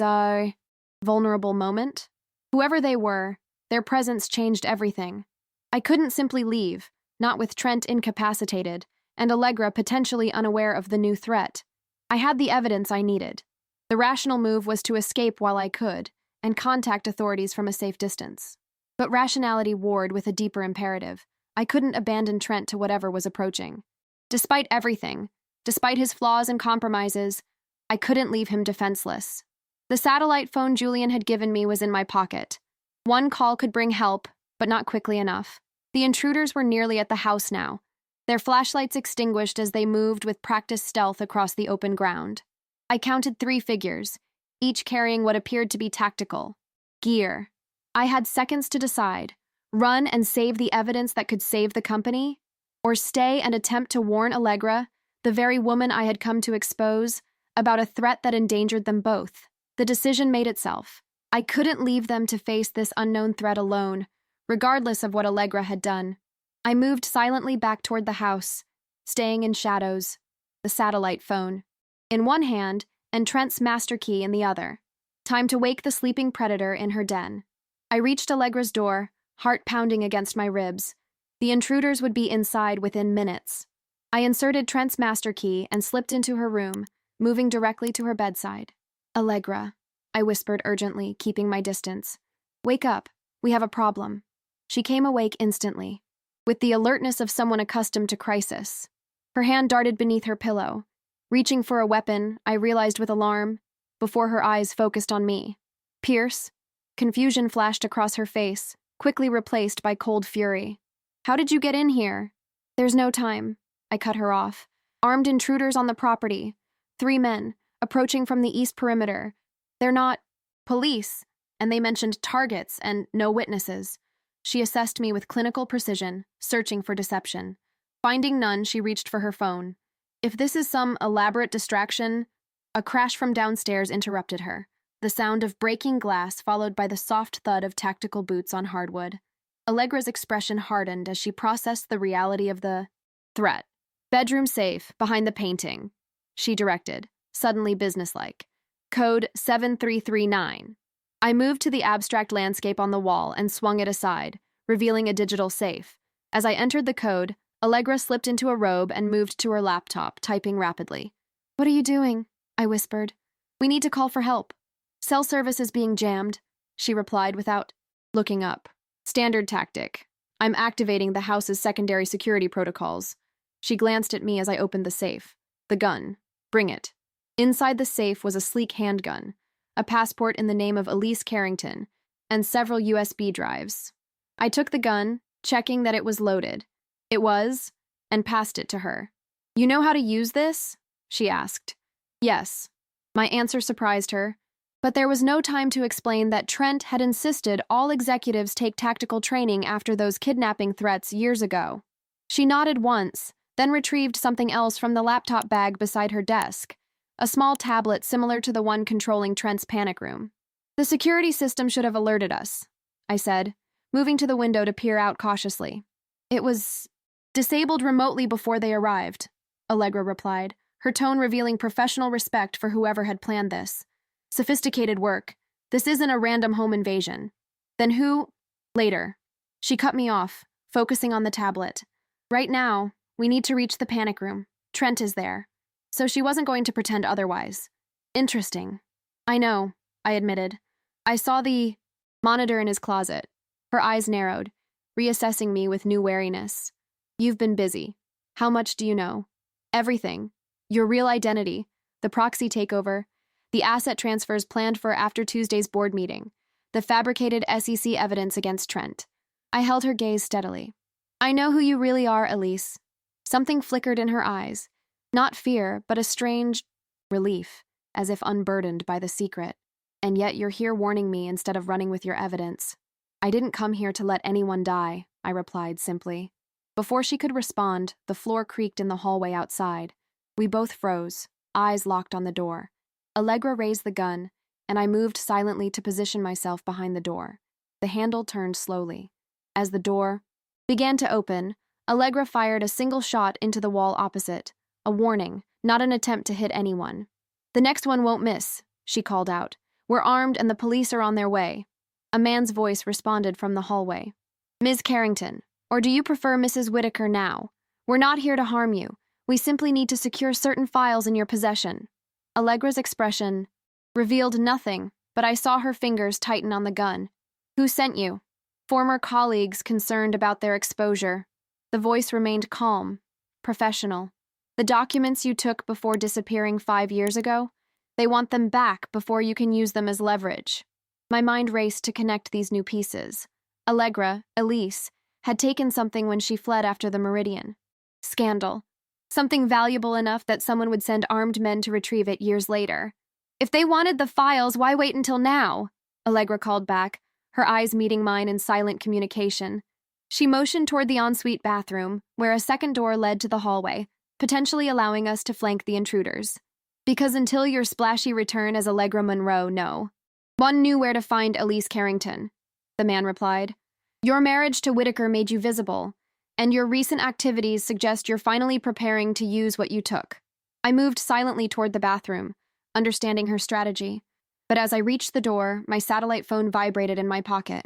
S1: vulnerable moment? Whoever they were, their presence changed everything. I couldn't simply leave, not with Trent incapacitated, and Allegra potentially unaware of the new threat. I had the evidence I needed. The rational move was to escape while I could, and contact authorities from a safe distance. But rationality warred with a deeper imperative. I couldn't abandon Trent to whatever was approaching. Despite everything, despite his flaws and compromises, I couldn't leave him defenseless. The satellite phone Julian had given me was in my pocket. One call could bring help, but not quickly enough. The intruders were nearly at the house now, their flashlights extinguished as they moved with practiced stealth across the open ground. I counted 3 figures, each carrying what appeared to be tactical gear. I had seconds to decide: run and save the evidence that could save the company, or stay and attempt to warn Allegra, the very woman I had come to expose, about a threat that endangered them both. The decision made itself. I couldn't leave them to face this unknown threat alone, regardless of what Allegra had done. I moved silently back toward the house, staying in shadows, the satellite phone in one hand and Trent's master key in the other. Time to wake the sleeping predator in her den. I reached Allegra's door, heart pounding against my ribs. The intruders would be inside within minutes. I inserted Trent's master key and slipped into her room, moving directly to her bedside. "Allegra," I whispered urgently, keeping my distance. "Wake up. We have a problem." She came awake instantly. with the alertness of someone accustomed to crisis. Her hand darted beneath her pillow. Reaching for a weapon, I realized with alarm, before her eyes focused on me. Pierce? Confusion flashed across her face, quickly replaced by cold fury. How did you get in here? There's no time. I cut her off. Armed intruders on the property. 3 men, approaching from the east perimeter. They're not police, and they mentioned targets and no witnesses. She assessed me with clinical precision, searching for deception. Finding none, she reached for her phone. If this is some elaborate distraction, a crash from downstairs interrupted her. The sound of breaking glass followed by the soft thud of tactical boots on hardwood. Allegra's expression hardened as she processed the reality of the threat. Bedroom safe, behind the painting, she directed, suddenly businesslike. Code 7339. I moved to the abstract landscape on the wall and swung it aside, revealing a digital safe. As I entered the code, Allegra slipped into a robe and moved to her laptop, typing rapidly. What are you doing? I whispered. We need to call for help. Cell service is being jammed, she replied without looking up. Standard tactic. I'm activating the house's secondary security protocols. She glanced at me as I opened the safe. The gun. Bring it. Inside the safe was a sleek handgun, a passport in the name of Elise Carrington, and several USB drives. I took the gun, checking that it was loaded. It was, and passed it to her. You know how to use this? She asked. Yes. My answer surprised her, but there was no time to explain that Trent had insisted all executives take tactical training after those kidnapping threats years ago. She nodded once, then retrieved something else from the laptop bag beside her desk, a small tablet similar to the one controlling Trent's panic room. The security system should have alerted us, I said, moving to the window to peer out cautiously. It was disabled remotely before they arrived, Allegra replied, her tone revealing professional respect for whoever had planned this. Sophisticated work. This isn't a random home invasion. Then who? Later. She cut me off, focusing on the tablet. Right now, we need to reach the panic room. Trent is there. So she wasn't going to pretend otherwise. Interesting. I know, I admitted. I saw the monitor in his closet. Her eyes narrowed, reassessing me with new wariness. You've been busy. How much do you know? Everything. Your real identity, the proxy takeover, the asset transfers planned for after Tuesday's board meeting, the fabricated SEC evidence against Trent. I held her gaze steadily. I know who you really are, Elise. Something flickered in her eyes. Not fear, but a strange relief, as if unburdened by the secret. And yet you're here warning me instead of running with your evidence. I didn't come here to let anyone die, I replied simply. Before she could respond, the floor creaked in the hallway outside. We both froze, eyes locked on the door. Allegra raised the gun, and I moved silently to position myself behind the door. The handle turned slowly. As the door began to open, Allegra fired a single shot into the wall opposite, a warning, not an attempt to hit anyone. The next one won't miss, she called out. We're armed and the police are on their way. A man's voice responded from the hallway. Ms. Carrington, or do you prefer Mrs. Whitaker now? We're not here to harm you. We simply need to secure certain files in your possession. Allegra's expression revealed nothing, but I saw her fingers tighten on the gun. Who sent you? Former colleagues concerned about their exposure. The voice remained calm, professional. The documents you took before disappearing 5 years ago? They want them back before you can use them as leverage. My mind raced to connect these new pieces. Allegra, Elise, had taken something when she fled after the Meridian. Scandal. Something valuable enough that someone would send armed men to retrieve it years later. If they wanted the files, why wait until now? Allegra called back, her eyes meeting mine in silent communication. She motioned toward the ensuite bathroom, where a second door led to the hallway, potentially allowing us to flank the intruders. Because until your splashy return as Allegra Monroe, no. One knew where to find Elise Carrington, the man replied. Your marriage to Whitaker made you visible, and your recent activities suggest you're finally preparing to use what you took. I moved silently toward the bathroom, understanding her strategy. But as I reached the door, my satellite phone vibrated in my pocket.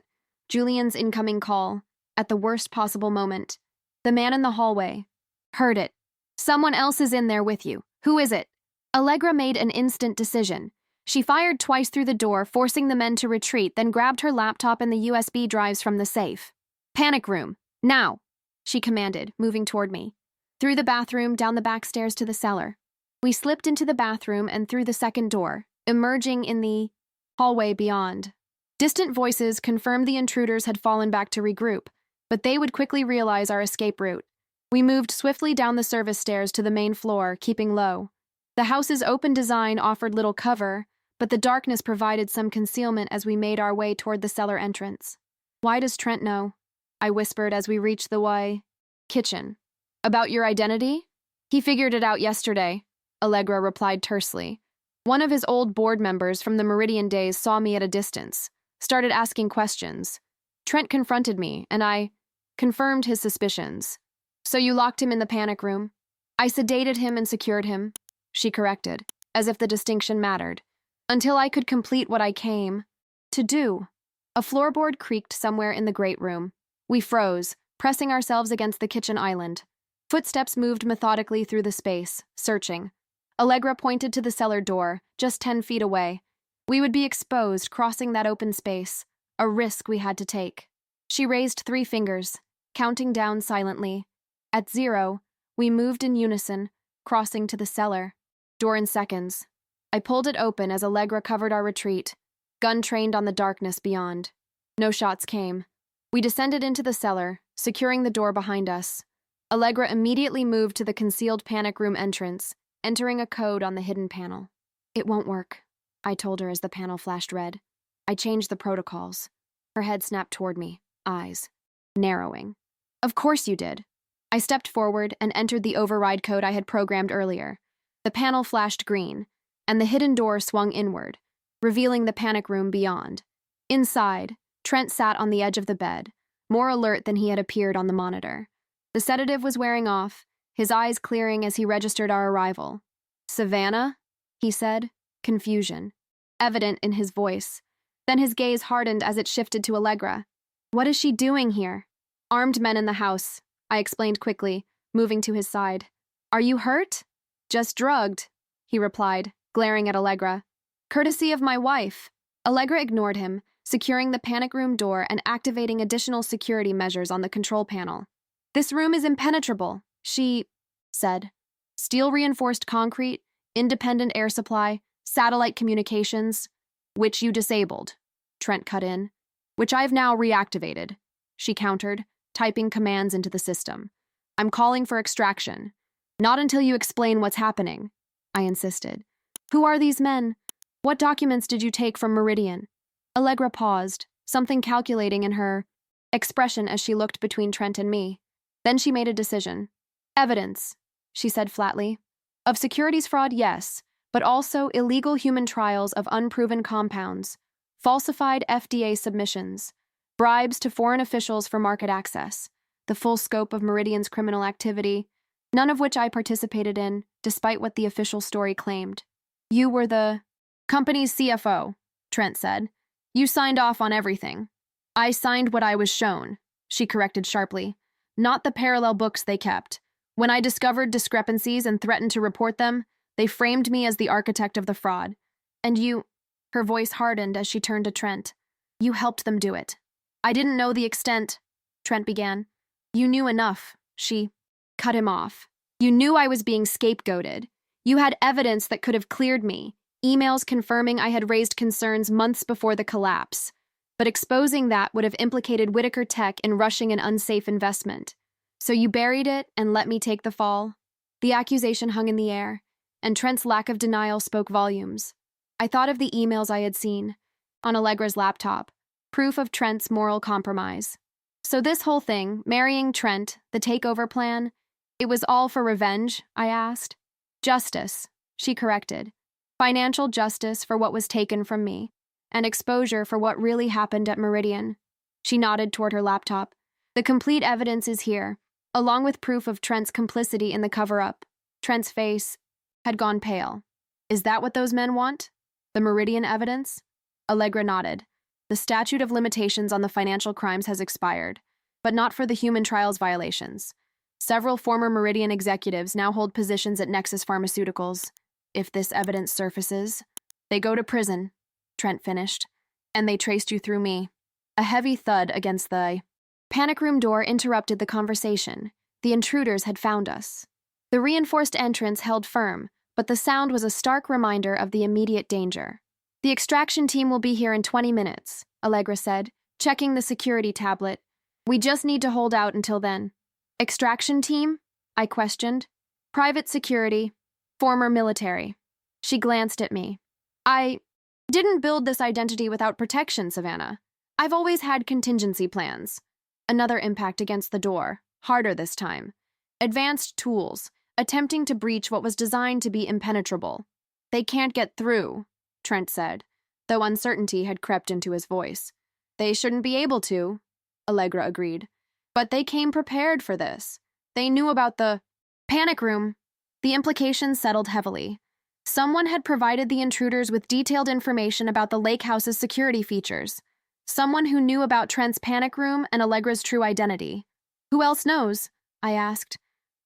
S1: Julian's incoming call, at the worst possible moment. The man in the hallway. Heard it. Someone else is in there with you. Who is it? Allegra made an instant decision. She fired twice through the door, forcing the men to retreat, then grabbed her laptop and the USB drives from the safe. Panic room. Now. she commanded, moving toward me. Through the bathroom, down the back stairs to the cellar. We slipped into the bathroom and through the second door, emerging in the hallway beyond. Distant voices confirmed the intruders had fallen back to regroup, but they would quickly realize our escape route. We moved swiftly down the service stairs to the main floor, keeping low. The house's open design offered little cover, but the darkness provided some concealment as we made our way toward the cellar entrance. "Why does Trent know?" I whispered as we reached the kitchen. "About your identity? He figured it out yesterday," Allegra replied tersely. "One of his old board members from the Meridian days saw me at a distance, started asking questions. Trent confronted me, and I confirmed his suspicions. So you locked him in the panic room?" "I sedated him and secured him," she corrected, as if the distinction mattered, "until I could complete what I came to do." A floorboard creaked somewhere in the great room. We froze, pressing ourselves against the kitchen island. Footsteps moved methodically through the space, searching. Allegra pointed to the cellar door, just 10 feet away. We would be exposed crossing that open space, a risk we had to take. She raised 3 fingers, counting down silently. At 0, we moved in unison, crossing to the cellar. Door in seconds. I pulled it open as Allegra covered our retreat, gun trained on the darkness beyond. No shots came. We descended into the cellar, securing the door behind us. Allegra immediately moved to the concealed panic room entrance, entering a code on the hidden panel. "It won't work," I told her as the panel flashed red. I changed the protocols. Her head snapped toward me, eyes narrowing. "Of course you did." I stepped forward and entered the override code I had programmed earlier. The panel flashed green, and the hidden door swung inward, revealing the panic room beyond. Inside, Trent sat on the edge of the bed, more alert than he had appeared on the monitor. The sedative was wearing off, his eyes clearing as he registered our arrival. "Savannah?" he said, confusion evident in his voice. Then his gaze hardened as it shifted to Allegra. "What is she doing here?" "Armed men in the house," I explained quickly, moving to his side. "Are you hurt?" "Just drugged," he replied, glaring at Allegra. "Courtesy of my wife." Allegra ignored him, securing the panic room door and activating additional security measures on the control panel. "This room is impenetrable," she said. "Steel-reinforced concrete, independent air supply, satellite communications." "Which you disabled," Trent cut in. "Which I've now reactivated," she countered, typing commands into the system. "I'm calling for extraction." "Not until you explain what's happening," I insisted. "Who are these men? What documents did you take from Meridian?" Allegra paused, something calculating in her expression as she looked between Trent and me. Then she made a decision. "Evidence," she said flatly. "Of securities fraud, yes, but also illegal human trials of unproven compounds, falsified FDA submissions, bribes to foreign officials for market access, the full scope of Meridian's criminal activity, none of which I participated in, despite what the official story claimed." "You were the company's CFO," Trent said. "You signed off on everything." "I signed what I was shown," she corrected sharply. "Not the parallel books they kept. When I discovered discrepancies and threatened to report them, they framed me as the architect of the fraud. And you—" her voice hardened as she turned to Trent. "You helped them do it." "I didn't know the extent," Trent began. "You knew enough," she cut him off. "You knew I was being scapegoated. You had evidence that could have cleared me, emails confirming I had raised concerns months before the collapse. But exposing that would have implicated Whitaker Tech in rushing an unsafe investment. So you buried it and let me take the fall." The accusation hung in the air, and Trent's lack of denial spoke volumes. I thought of the emails I had seen, on Allegra's laptop, proof of Trent's moral compromise. "So this whole thing, marrying Trent, the takeover plan, it was all for revenge?" I asked. "Justice," she corrected. "Financial justice for what was taken from me, and exposure for what really happened at Meridian." She nodded toward her laptop. "The complete evidence is here, along with proof of Trent's complicity in the cover-up." Trent's face had gone pale. "Is that what those men want? The Meridian evidence?" Allegra nodded. "The statute of limitations on the financial crimes has expired, but not for the human trials violations. Several former Meridian executives now hold positions at Nexus Pharmaceuticals. If this evidence surfaces, they go to prison," Trent finished. "And they traced you through me." A heavy thud against the Panic room door interrupted the conversation. The intruders had found us. The reinforced entrance held firm, but the sound was a stark reminder of the immediate danger. The extraction team will be here in 20 minutes, Allegra said, checking the security tablet. We just need to hold out until then. Extraction team? I questioned. Private security. Former military. She glanced at me. I didn't build this identity without protection, Savannah. I've always had contingency plans. Another impact against the door, harder this time. Advanced tools, attempting to breach what was designed to be impenetrable. They can't get through, Trent said, though uncertainty had crept into his voice. They shouldn't be able to, Allegra agreed. But they came prepared for this. They knew about the panic room. The implications settled heavily. Someone had provided the intruders with detailed information about the lake house's security features. Someone who knew about Trent's panic room and Allegra's true identity. Who else knows? I asked.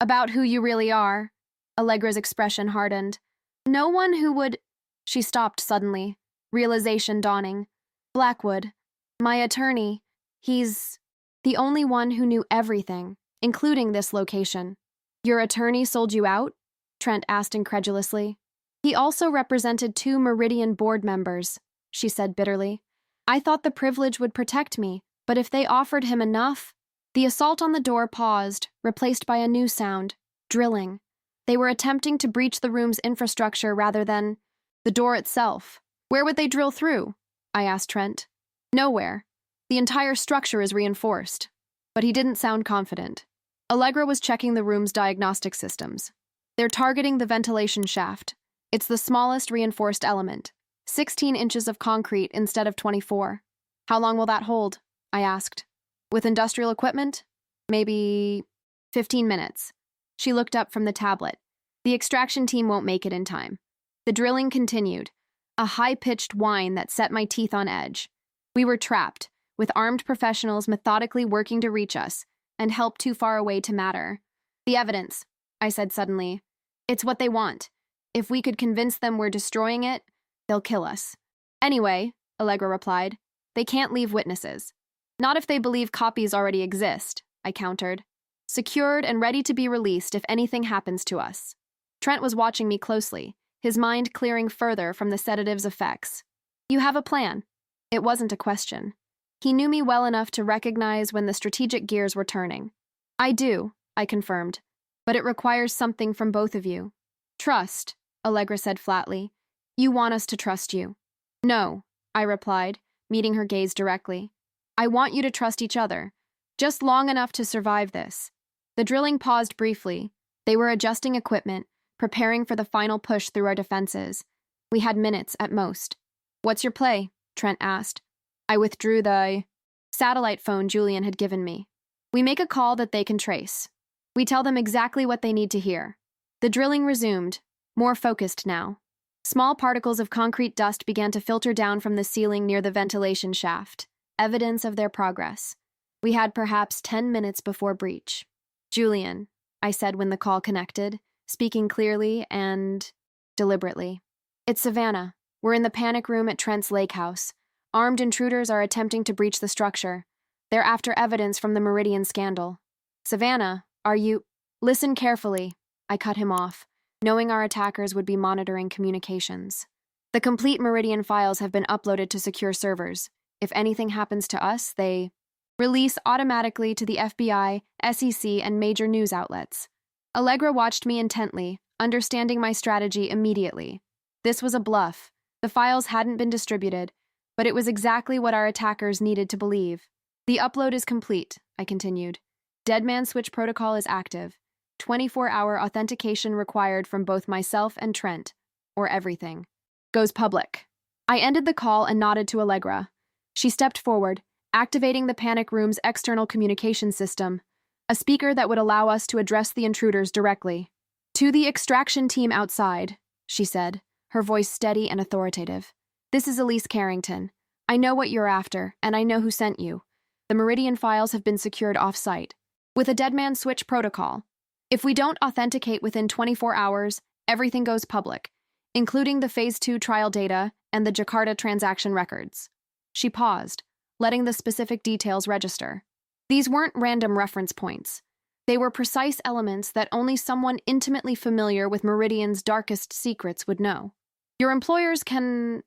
S1: About who you really are. Allegra's expression hardened. No one who would... She stopped suddenly, realization dawning. Blackwood, my attorney, he's the only one who knew everything, including this location. Your attorney sold you out? Trent asked incredulously. He also represented 2 Meridian board members, she said bitterly. I thought the privilege would protect me, but if they offered him enough... The assault on the door paused, replaced by a new sound, drilling. They were attempting to breach the room's infrastructure rather than the door itself. Where would they drill through? I asked Trent. Nowhere. The entire structure is reinforced. But he didn't sound confident. Allegra was checking the room's diagnostic systems. They're targeting the ventilation shaft. It's the smallest reinforced element. 16 inches of concrete instead of 24. How long will that hold? I asked. With industrial equipment? Maybe 15 minutes. She looked up from the tablet. The extraction team won't make it in time. The drilling continued, a high-pitched whine that set my teeth on edge. We were trapped, with armed professionals methodically working to reach us, and help too far away to matter. The evidence, I said suddenly. It's what they want. If we could convince them we're destroying it, they'll kill us. Anyway, Allegra replied, they can't leave witnesses. Not if they believe copies already exist, I countered. Secured and ready to be released if anything happens to us. Trent was watching me closely, his mind clearing further from the sedative's effects. You have a plan. It wasn't a question. He knew me well enough to recognize when the strategic gears were turning. I do, I confirmed, but it requires something from both of you. Trust, Allegra said flatly. You want us to trust you. No, I replied, meeting her gaze directly. I want you to trust each other, just long enough to survive this. The drilling paused briefly. They were adjusting equipment, preparing for the final push through our defenses. We had minutes at most. What's your play? Trent asked. I withdrew the satellite phone Julian had given me. We make a call that they can trace. We tell them exactly what they need to hear. The drilling resumed, more focused now. Small particles of concrete dust began to filter down from the ceiling near the ventilation shaft. Evidence of their progress. We had perhaps 10 minutes before breach. Julian, I said when the call connected, speaking clearly and deliberately. It's Savannah. We're in the panic room at Trent's lake house. Armed intruders are attempting to breach the structure. They're after evidence from the Meridian scandal. Savannah, are you... Listen carefully. I cut him off, knowing our attackers would be monitoring communications. The complete Meridian files have been uploaded to secure servers. If anything happens to us, they release automatically to the FBI, SEC, and major news outlets. Allegra watched me intently, understanding my strategy immediately. This was a bluff. The files hadn't been distributed, but it was exactly what our attackers needed to believe. The upload is complete, I continued. Deadman switch protocol is active. 24-hour authentication required from both myself and Trent, or everything. Goes public. I ended the call and nodded to Allegra. She stepped forward, activating the panic room's external communication system, a speaker that would allow us to address the intruders directly. To the extraction team outside, she said, her voice steady and authoritative. This is Elise Carrington. I know what you're after, and I know who sent you. The Meridian files have been secured off-site, with a deadman switch protocol. If we don't authenticate within 24 hours, everything goes public, including the Phase 2 trial data and the Jakarta transaction records. She paused, letting the specific details register. These weren't random reference points. They were precise elements that only someone intimately familiar with Meridian's darkest secrets would know. Your employers can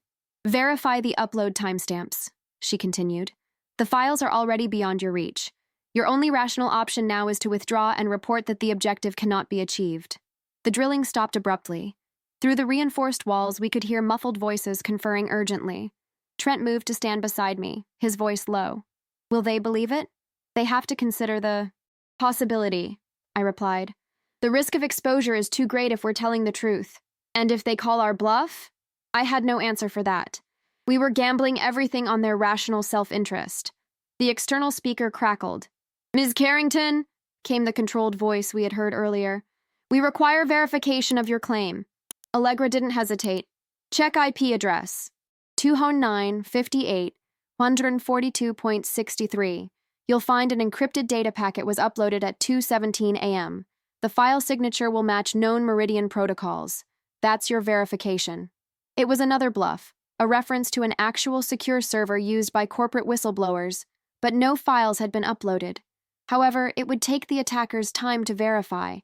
S1: verify the upload timestamps, she continued. The files are already beyond your reach. Your only rational option now is to withdraw and report that the objective cannot be achieved. The drilling stopped abruptly. Through the reinforced walls, we could hear muffled voices conferring urgently. Trent moved to stand beside me, his voice low. Will they believe it? They have to consider the possibility, I replied. The risk of exposure is too great if we're telling the truth. And if they call our bluff? I had no answer for that. We were gambling everything on their rational self-interest. The external speaker crackled. Ms. Carrington, came the controlled voice we had heard earlier. We require verification of your claim. Allegra didn't hesitate. Check IP address. 209.58, 142.63. You'll find an encrypted data packet was uploaded at 2:17 a.m. The file signature will match known Meridian protocols. That's your verification. It was another bluff, a reference to an actual secure server used by corporate whistleblowers, but no files had been uploaded. However, it would take the attackers time to verify,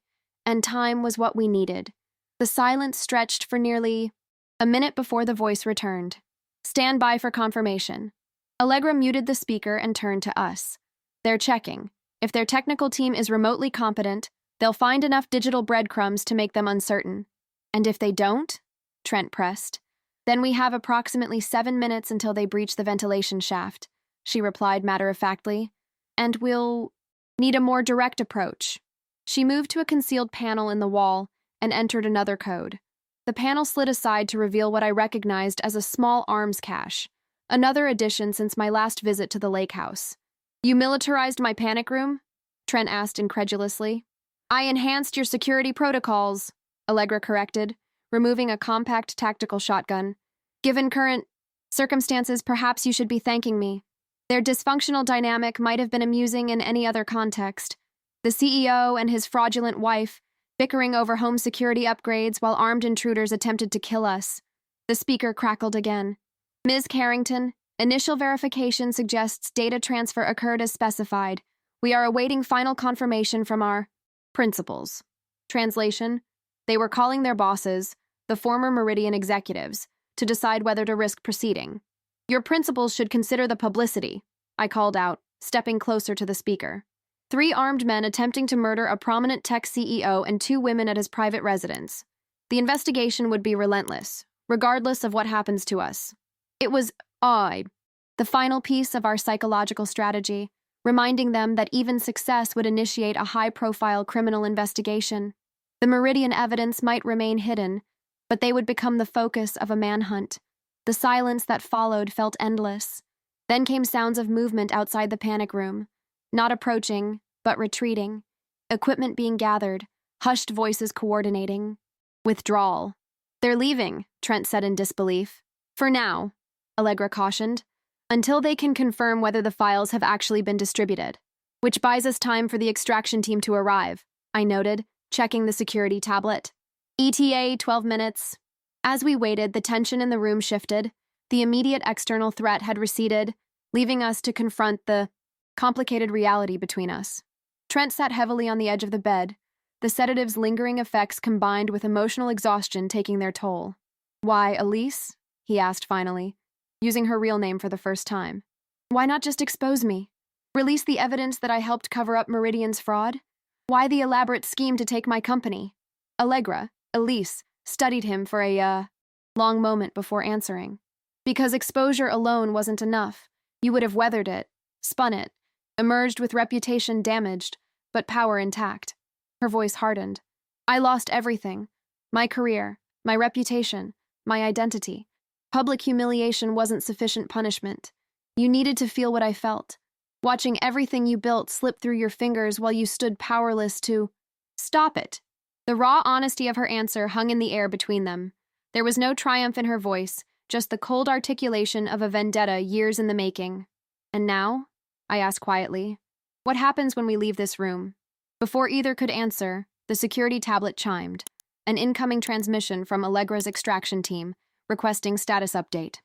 S1: and time was what we needed. The silence stretched for nearly a minute before the voice returned. Stand by for confirmation. Allegra muted the speaker and turned to us. They're checking. If their technical team is remotely competent, they'll find enough digital breadcrumbs to make them uncertain. And if they don't? Trent pressed. Then we have approximately 7 minutes until they breach the ventilation shaft, she replied matter-of-factly. And we'll need a more direct approach. She moved to a concealed panel in the wall and entered another code. The panel slid aside to reveal what I recognized as a small arms cache, another addition since my last visit to the lake house. You militarized my panic room? Trent asked incredulously. I enhanced your security protocols, Allegra corrected, removing a compact tactical shotgun. Given current circumstances, perhaps you should be thanking me. Their dysfunctional dynamic might have been amusing in any other context. The CEO and his fraudulent wife, bickering over home security upgrades while armed intruders attempted to kill us. The speaker crackled again. Ms. Carrington, initial verification suggests data transfer occurred as specified. We are awaiting final confirmation from our principals. Translation: they were calling their bosses, the former Meridian executives, to decide whether to risk proceeding. Your principals should consider the publicity, I called out, stepping closer to the speaker. 3 armed men attempting to murder a prominent tech CEO and 2 women at his private residence. The investigation would be relentless, regardless of what happens to us. It was the final piece of our psychological strategy, reminding them that even success would initiate a high-profile criminal investigation. The Meridian evidence might remain hidden, but they would become the focus of a manhunt. The silence that followed felt endless. Then came sounds of movement outside the panic room, not approaching, but retreating. Equipment being gathered, hushed voices coordinating. Withdrawal. They're leaving, Trent said in disbelief. For now, Allegra cautioned, until they can confirm whether the files have actually been distributed. Which buys us time for the extraction team to arrive, I noted, checking the security tablet. ETA 12 minutes. As we waited, the tension in the room shifted. The immediate external threat had receded, leaving us to confront the complicated reality between us. Trent sat heavily on the edge of the bed, the sedative's lingering effects combined with emotional exhaustion taking their toll. Why, Elise? He asked finally, using her real name for the first time. Why not just expose me? Release the evidence that I helped cover up Meridian's fraud? Why the elaborate scheme to take my company? Allegra, Elise, studied him for a long moment before answering. Because exposure alone wasn't enough. You would have weathered it, spun it, emerged with reputation damaged, but power intact. Her voice hardened. I lost everything. My career, my reputation, my identity. Public humiliation wasn't sufficient punishment. You needed to feel what I felt. Watching everything you built slip through your fingers while you stood powerless to stop it. The raw honesty of her answer hung in the air between them. There was no triumph in her voice, just the cold articulation of a vendetta years in the making. And now? I asked quietly. What happens when we leave this room? Before either could answer, the security tablet chimed. An incoming transmission from Allegra's extraction team, requesting status update.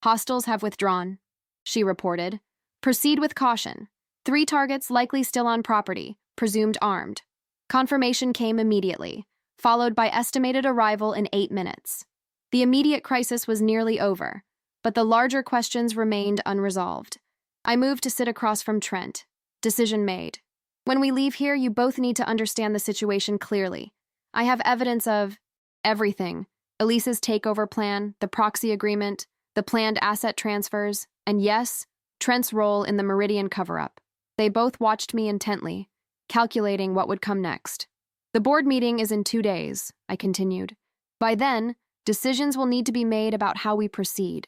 S1: Hostiles have withdrawn, she reported. Proceed with caution. 3 targets likely still on property, presumed armed. Confirmation came immediately, followed by estimated arrival in 8 minutes. The immediate crisis was nearly over, but the larger questions remained unresolved. I moved to sit across from Trent. Decision made. When we leave here, you both need to understand the situation clearly. I have evidence of everything. Elise's takeover plan, the proxy agreement, the planned asset transfers, and yes, Trent's role in the Meridian cover-up. They both watched me intently, calculating what would come next. The board meeting is in 2 days, I continued. By then, decisions will need to be made about how we proceed.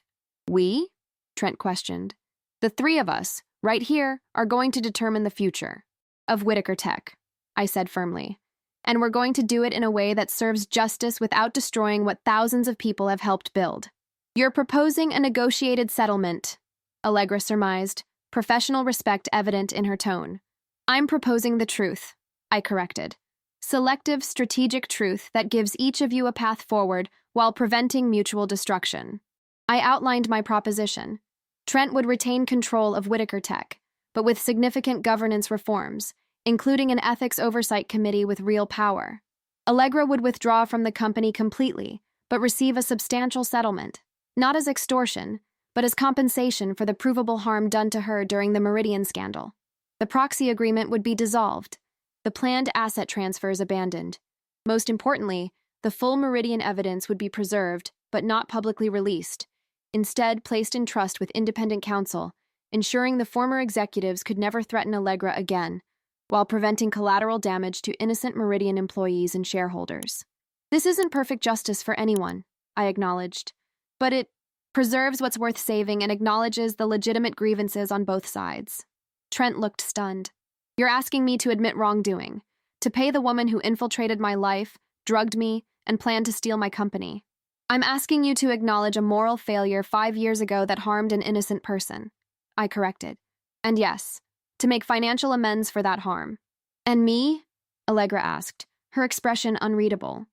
S1: We? Trent questioned. The 3 of us, right here, are going to determine the future of Whitaker Tech, I said firmly. And we're going to do it in a way that serves justice without destroying what thousands of people have helped build. You're proposing a negotiated settlement, Allegra surmised, professional respect evident in her tone. I'm proposing the truth, I corrected. Selective, strategic truth that gives each of you a path forward while preventing mutual destruction. I outlined my proposition. Trent would retain control of Whitaker Tech, but with significant governance reforms, including an ethics oversight committee with real power. Allegra would withdraw from the company completely, but receive a substantial settlement, not as extortion, but as compensation for the provable harm done to her during the Meridian scandal. The proxy agreement would be dissolved, the planned asset transfers abandoned. Most importantly, the full Meridian evidence would be preserved, but not publicly released, instead placed in trust with independent counsel, ensuring the former executives could never threaten Allegra again, while preventing collateral damage to innocent Meridian employees and shareholders. This isn't perfect justice for anyone, I acknowledged, but it preserves what's worth saving and acknowledges the legitimate grievances on both sides. Trent looked stunned. You're asking me to admit wrongdoing, to pay the woman who infiltrated my life, drugged me, and planned to steal my company. I'm asking you to acknowledge a moral failure 5 years ago that harmed an innocent person, I corrected. And yes, to make financial amends for that harm. And me? Allegra asked, her expression unreadable.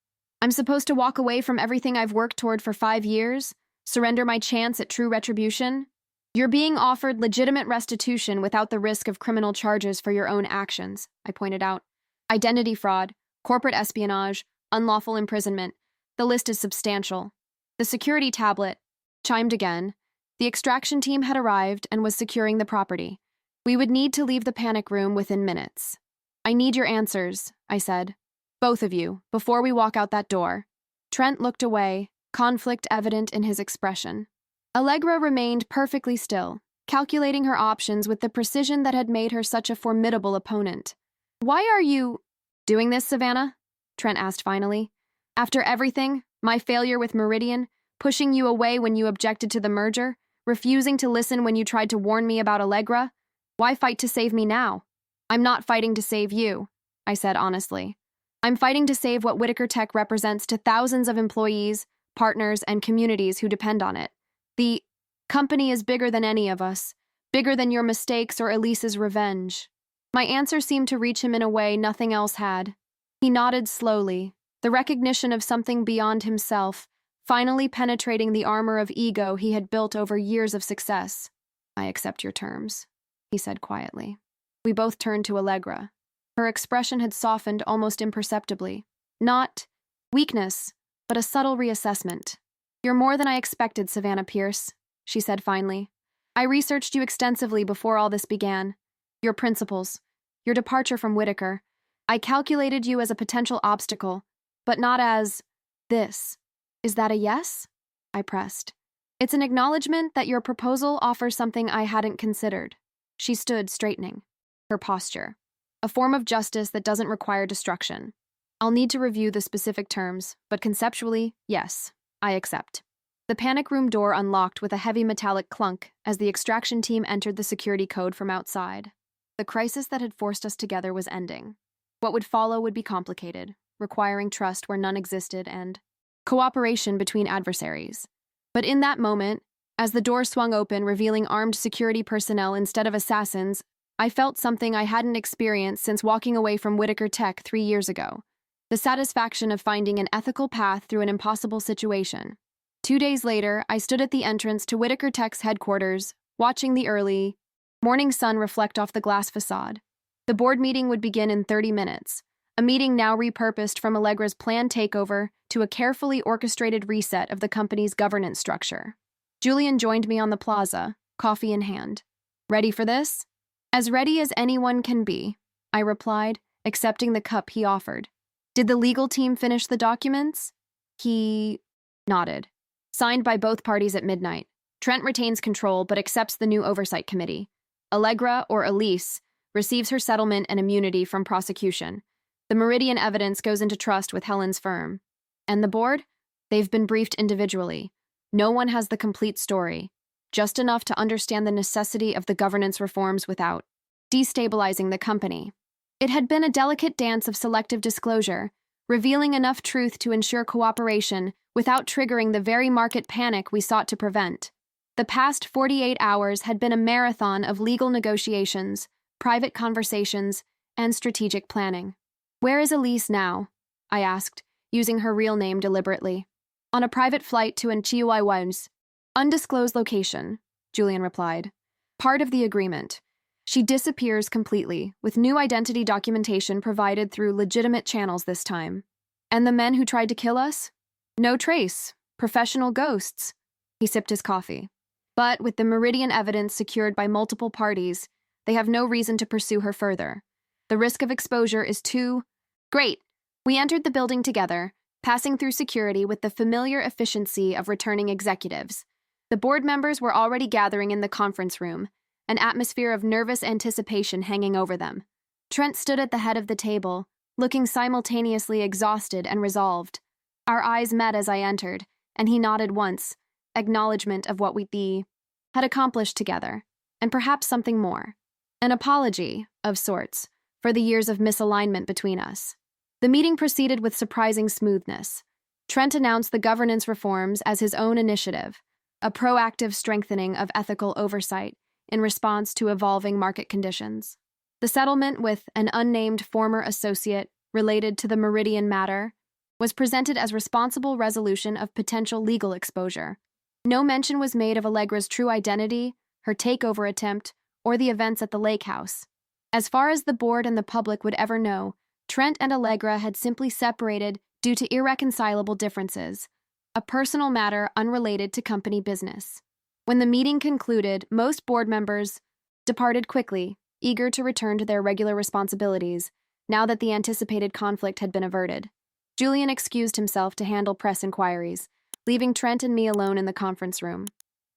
S1: I'm supposed to walk away from everything I've worked toward for 5 years? Surrender my chance at true retribution? You're being offered legitimate restitution without the risk of criminal charges for your own actions, I pointed out. Identity fraud, corporate espionage, unlawful imprisonment. The list is substantial. The security tablet chimed again. The extraction team had arrived and was securing the property. We would need to leave the panic room within minutes. I need your answers, I said. Both of you, before we walk out that door. Trent looked away, conflict evident in his expression. Allegra remained perfectly still, calculating her options with the precision that had made her such a formidable opponent. Why are you doing this, Savannah? Trent asked finally. After everything, my failure with Meridian, pushing you away when you objected to the merger, refusing to listen when you tried to warn me about Allegra, why fight to save me now? I'm not fighting to save you, I said honestly. I'm fighting to save what Whitaker Tech represents to thousands of employees, partners, and communities who depend on it. The company is bigger than any of us, bigger than your mistakes or Elise's revenge. My answer seemed to reach him in a way nothing else had. He nodded slowly, the recognition of something beyond himself, finally penetrating the armor of ego he had built over years of success. I accept your terms, he said quietly. We both turned to Allegra. Her expression had softened almost imperceptibly. Not weakness, but a subtle reassessment. You're more than I expected, Savannah Pierce, she said finally. I researched you extensively before all this began. Your principles, your departure from Whitaker. I calculated you as a potential obstacle, but not as this. Is that a yes? I pressed. It's an acknowledgement that your proposal offers something I hadn't considered. She stood, straightening. Her posture. A form of justice that doesn't require destruction. I'll need to review the specific terms, but conceptually, yes, I accept. The panic room door unlocked with a heavy metallic clunk as the extraction team entered the security code from outside. The crisis that had forced us together was ending. What would follow would be complicated, requiring trust where none existed and cooperation between adversaries. But in that moment, as the door swung open, revealing armed security personnel instead of assassins, I felt something I hadn't experienced since walking away from Whitaker Tech 3 years ago. The satisfaction of finding an ethical path through an impossible situation. 2 days later, I stood at the entrance to Whitaker Tech's headquarters, watching the early Morning sun reflect off the glass facade. The board meeting would begin in 30 minutes, a meeting now repurposed from Allegra's planned takeover to a carefully orchestrated reset of the company's governance structure. Julian joined me on the plaza, coffee in hand. Ready for this? As ready as anyone can be, I replied, accepting the cup he offered. Did the legal team finish the documents? He nodded. Signed by both parties at midnight. Trent retains control but accepts the new oversight committee. Allegra, or Elise, receives her settlement and immunity from prosecution. The Meridian evidence goes into trust with Helen's firm. And the board? They've been briefed individually. No one has the complete story, just enough to understand the necessity of the governance reforms without destabilizing the company. It had been a delicate dance of selective disclosure, revealing enough truth to ensure cooperation without triggering the very market panic we sought to prevent. The past 48 hours had been a marathon of legal negotiations, private conversations, and strategic planning. Where is Elise now? I asked, using her real name deliberately. On a private flight to Chihuahuas. Undisclosed location, Julian replied. Part of the agreement. She disappears completely, with new identity documentation provided through legitimate channels this time. And the men who tried to kill us? No trace. Professional ghosts. He sipped his coffee. But with the Meridian evidence secured by multiple parties, they have no reason to pursue her further. The risk of exposure is too great. We entered the building together, passing through security with the familiar efficiency of returning executives. The board members were already gathering in the conference room, an atmosphere of nervous anticipation hanging over them. Trent stood at the head of the table, looking simultaneously exhausted and resolved. Our eyes met as I entered, and he nodded once, acknowledgement of what we had accomplished together, and perhaps something more. An apology, of sorts, for the years of misalignment between us. The meeting proceeded with surprising smoothness. Trent announced the governance reforms as his own initiative, a proactive strengthening of ethical oversight in response to evolving market conditions. The settlement with an unnamed former associate related to the Meridian matter was presented as responsible resolution of potential legal exposure. No mention was made of Allegra's true identity, her takeover attempt, or the events at the lake house. As far as the board and the public would ever know, Trent and Allegra had simply separated due to irreconcilable differences, a personal matter unrelated to company business. When the meeting concluded, most board members departed quickly, eager to return to their regular responsibilities, now that the anticipated conflict had been averted. Julian excused himself to handle press inquiries, leaving Trent and me alone in the conference room.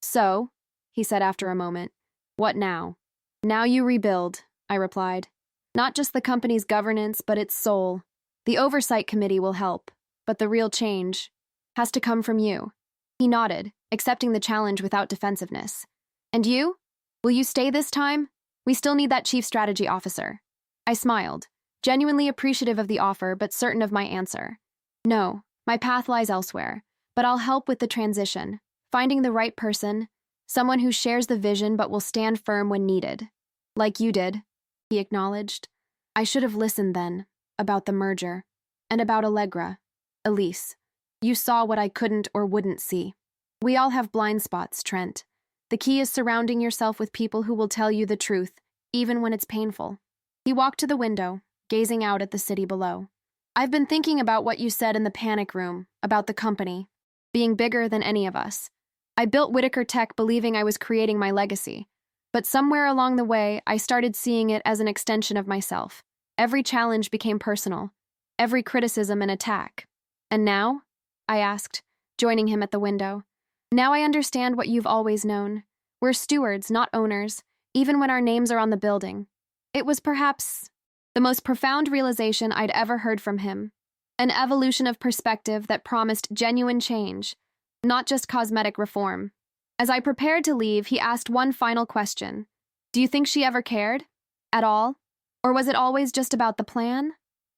S1: So, he said after a moment, what now? Now you rebuild, I replied. Not just the company's governance, but its soul. The oversight committee will help, but the real change has to come from you. He nodded, accepting the challenge without defensiveness. And you? Will you stay this time? We still need that chief strategy officer. I smiled, genuinely appreciative of the offer, but certain of my answer. No, my path lies elsewhere, but I'll help with the transition, finding the right person, someone who shares the vision but will stand firm when needed. Like you did, he acknowledged. I should have listened then, about the merger, and about Allegra. Elise, you saw what I couldn't or wouldn't see. We all have blind spots, Trent. The key is surrounding yourself with people who will tell you the truth, even when it's painful. He walked to the window, gazing out at the city below. I've been thinking about what you said in the panic room, about the company, being bigger than any of us. I built Whitaker Tech believing I was creating my legacy, but somewhere along the way, I started seeing it as an extension of myself. Every challenge became personal, every criticism an attack. And now? I asked, joining him at the window. Now I understand what you've always known. We're stewards, not owners, even when our names are on the building. It was perhaps the most profound realization I'd ever heard from him. An evolution of perspective that promised genuine change, not just cosmetic reform. As I prepared to leave, he asked one final question. Do you think she ever cared? At all? Or was it always just about the plan?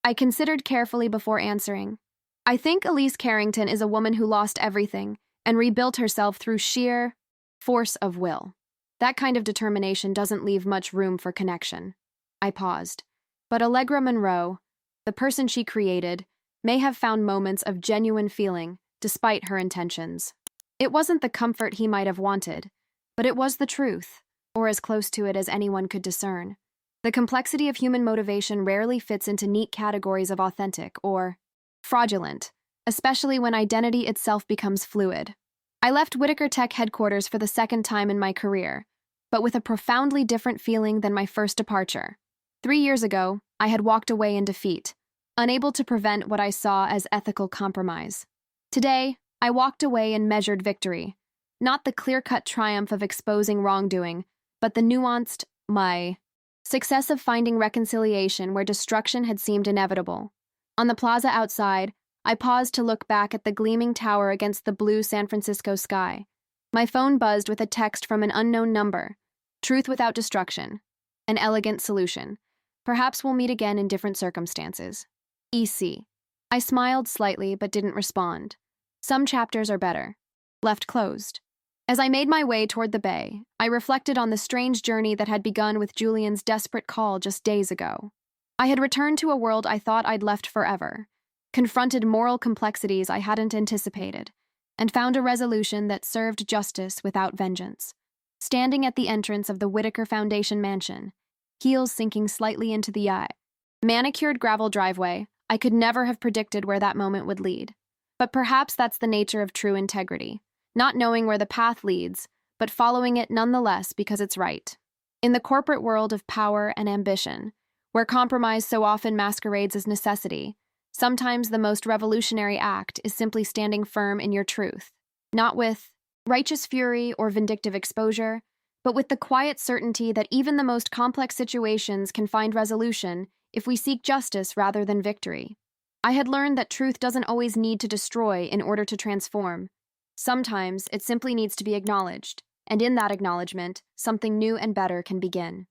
S1: I considered carefully before answering. I think Elise Carrington is a woman who lost everything and rebuilt herself through sheer force of will. That kind of determination doesn't leave much room for connection. I paused. But Allegra Monroe, the person she created, may have found moments of genuine feeling, despite her intentions. It wasn't the comfort he might have wanted, but it was the truth. or as close to it as anyone could discern. The complexity of human motivation rarely fits into neat categories of authentic or fraudulent, especially when identity itself becomes fluid. I left Whitaker Tech headquarters for the second time in my career, but with a profoundly different feeling than my first departure. 3 years ago, I had walked away in defeat, unable to prevent what I saw as ethical compromise. Today, I walked away in measured victory, not the clear-cut triumph of exposing wrongdoing, but the nuanced, success of finding reconciliation where destruction had seemed inevitable. On the plaza outside, I paused to look back at the gleaming tower against the blue San Francisco sky. My phone buzzed with a text from an unknown number. Truth without destruction. An elegant solution. Perhaps we'll meet again in different circumstances. EC. I smiled slightly but didn't respond. Some chapters are better. Left closed. As I made my way toward the bay, I reflected on the strange journey that had begun with Julian's desperate call just days ago. I had returned to a world I thought I'd left forever, confronted moral complexities I hadn't anticipated, and found a resolution that served justice without vengeance. Standing at the entrance of the Whitaker Foundation mansion, heels sinking slightly into the manicured gravel driveway, I could never have predicted where that moment would lead. But perhaps that's the nature of true integrity, not knowing where the path leads, but following it nonetheless because it's right. In the corporate world of power and ambition, where compromise so often masquerades as necessity, sometimes the most revolutionary act is simply standing firm in your truth, not with righteous fury or vindictive exposure, but with the quiet certainty that even the most complex situations can find resolution if we seek justice rather than victory. I had learned that truth doesn't always need to destroy in order to transform. Sometimes it simply needs to be acknowledged, and in that acknowledgement, something new and better can begin.